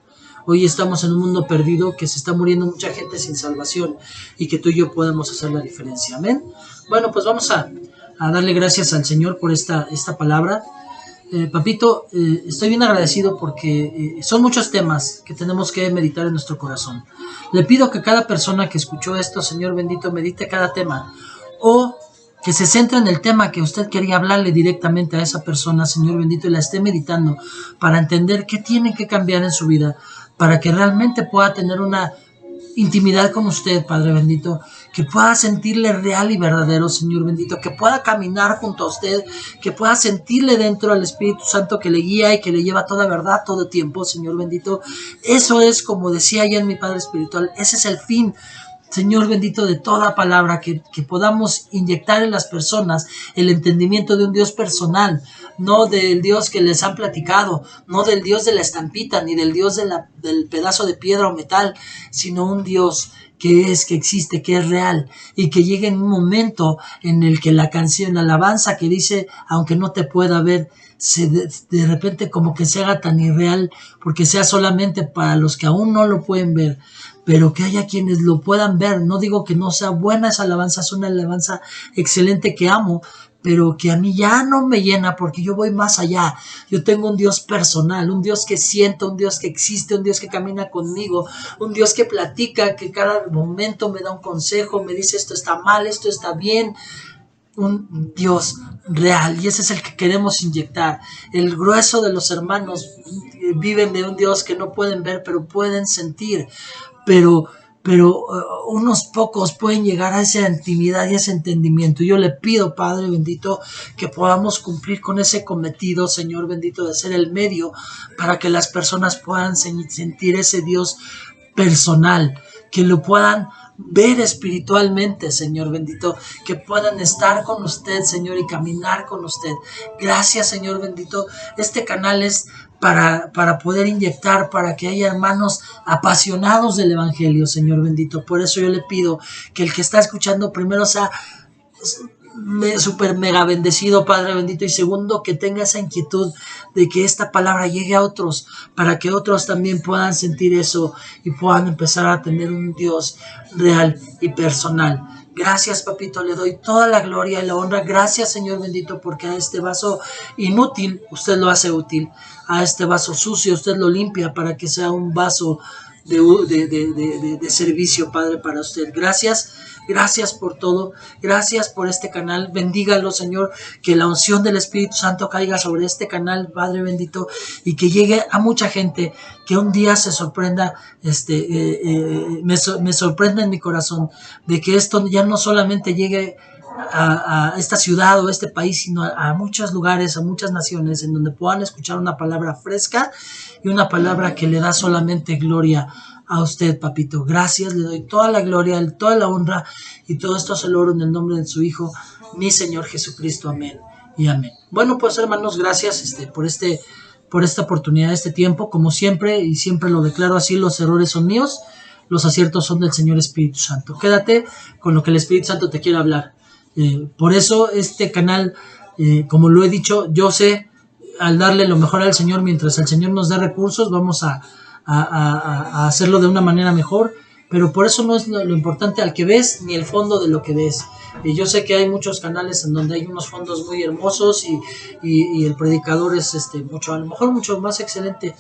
Hoy estamos en un mundo perdido, que se está muriendo mucha gente sin salvación, y que tú y yo podemos hacer la diferencia. Amén. Bueno, pues vamos a darle gracias al Señor por esta palabra. Papito, estoy bien agradecido porque son muchos temas que tenemos que meditar en nuestro corazón. Le pido que cada persona que escuchó esto, Señor bendito, medite cada tema, o que se centre en el tema que usted quería hablarle directamente a esa persona, Señor bendito, y la esté meditando para entender qué tiene que cambiar en su vida, para que realmente pueda tener una intimidad con usted, Padre bendito, que pueda sentirle real y verdadero, Señor bendito, que pueda caminar junto a usted, que pueda sentirle dentro al Espíritu Santo que le guía y que le lleva toda verdad todo tiempo, Señor bendito. Eso es, como decía ayer mi Padre espiritual, ese es el fin, Señor bendito, de toda palabra, que podamos inyectar en las personas el entendimiento de un Dios personal, no del Dios que les han platicado, no del Dios de la estampita, ni del Dios del pedazo de piedra o metal, sino un Dios que existe, que es real, y que llegue en un momento en el que la canción, la alabanza que dice, aunque no te pueda ver, de repente como que se haga tan irreal, porque sea solamente para los que aún no lo pueden ver, pero que haya quienes lo puedan ver. No digo que no sea buena esa alabanza, es una alabanza excelente que amo, pero que a mí ya no me llena, porque yo voy más allá. Yo tengo un Dios personal, un Dios que siento, un Dios que existe, un Dios que camina conmigo, un Dios que platica, que cada momento me da un consejo, me dice esto está mal, esto está bien. Un Dios real, y ese es el que queremos inyectar. El grueso de los hermanos viven de un Dios que no pueden ver, pero pueden sentir, pero unos pocos pueden llegar a esa intimidad y ese entendimiento. Yo le pido, Padre bendito, que podamos cumplir con ese cometido, Señor bendito, de ser el medio para que las personas puedan sentir ese Dios personal, que lo puedan ver espiritualmente, Señor bendito, que puedan estar con usted, Señor, y caminar con usted. Gracias, Señor bendito. Este canal es para poder inyectar, para que haya hermanos apasionados del Evangelio, Señor bendito. Por eso yo le pido que el que está escuchando primero sea super mega bendecido, Padre bendito, y segundo, que tenga esa inquietud de que esta palabra llegue a otros, para que otros también puedan sentir eso y puedan empezar a tener un Dios real y personal. Gracias, papito, le doy toda la gloria y la honra. Gracias, Señor bendito, porque a este vaso inútil usted lo hace útil, a este vaso sucio usted lo limpia para que sea un vaso de servicio, Padre, para usted. Gracias por todo, gracias por este canal. Bendígalo, Señor, que la unción del Espíritu Santo caiga sobre este canal, Padre bendito, y que llegue a mucha gente, que un día se sorprenda, me sorprenda en mi corazón, de que esto ya no solamente llegue a esta ciudad o a este país, sino a muchos lugares, a muchas naciones, en donde puedan escuchar una palabra fresca y una palabra que le da solamente gloria a usted, papito. Gracias, le doy toda la gloria, toda la honra, y todo esto se lo oro en el nombre de su Hijo, mi Señor Jesucristo. Amén y amén. Bueno, pues hermanos, gracias por esta oportunidad, este tiempo. Como siempre, y siempre lo declaro así, los errores son míos, los aciertos son del Señor Espíritu Santo. Quédate con lo que el Espíritu Santo te quiere hablar. Por eso este canal, como lo he dicho, yo sé, al darle lo mejor al Señor, mientras el Señor nos dé recursos, vamos a hacerlo de una manera mejor, pero por eso no es lo importante al que ves, ni el fondo de lo que ves. Yo sé que hay muchos canales en donde hay unos fondos muy hermosos y el predicador es a lo mejor mucho más excelente,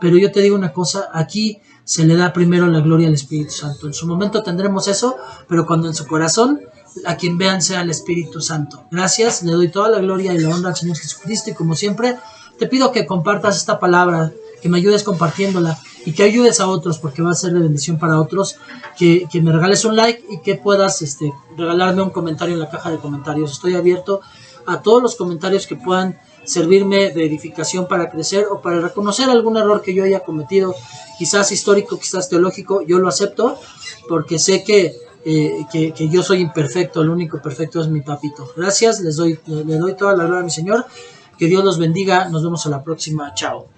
pero yo te digo una cosa, aquí se le da primero la gloria al Espíritu Santo. En su momento tendremos eso, pero cuando en su corazón a quien vean sea el Espíritu Santo. Gracias, le doy toda la gloria y la honra al Señor Jesucristo, y como siempre te pido que compartas esta palabra, que me ayudes compartiéndola y que ayudes a otros, porque va a ser de bendición para otros, que me regales un like y que puedas regalarme un comentario en la caja de comentarios. Estoy abierto a todos los comentarios que puedan servirme de edificación para crecer o para reconocer algún error que yo haya cometido, quizás histórico, quizás teológico. Yo lo acepto porque sé que yo soy imperfecto, el único perfecto es mi papito. Gracias, le doy toda la gloria a mi Señor, que Dios los bendiga, nos vemos a la próxima, chao.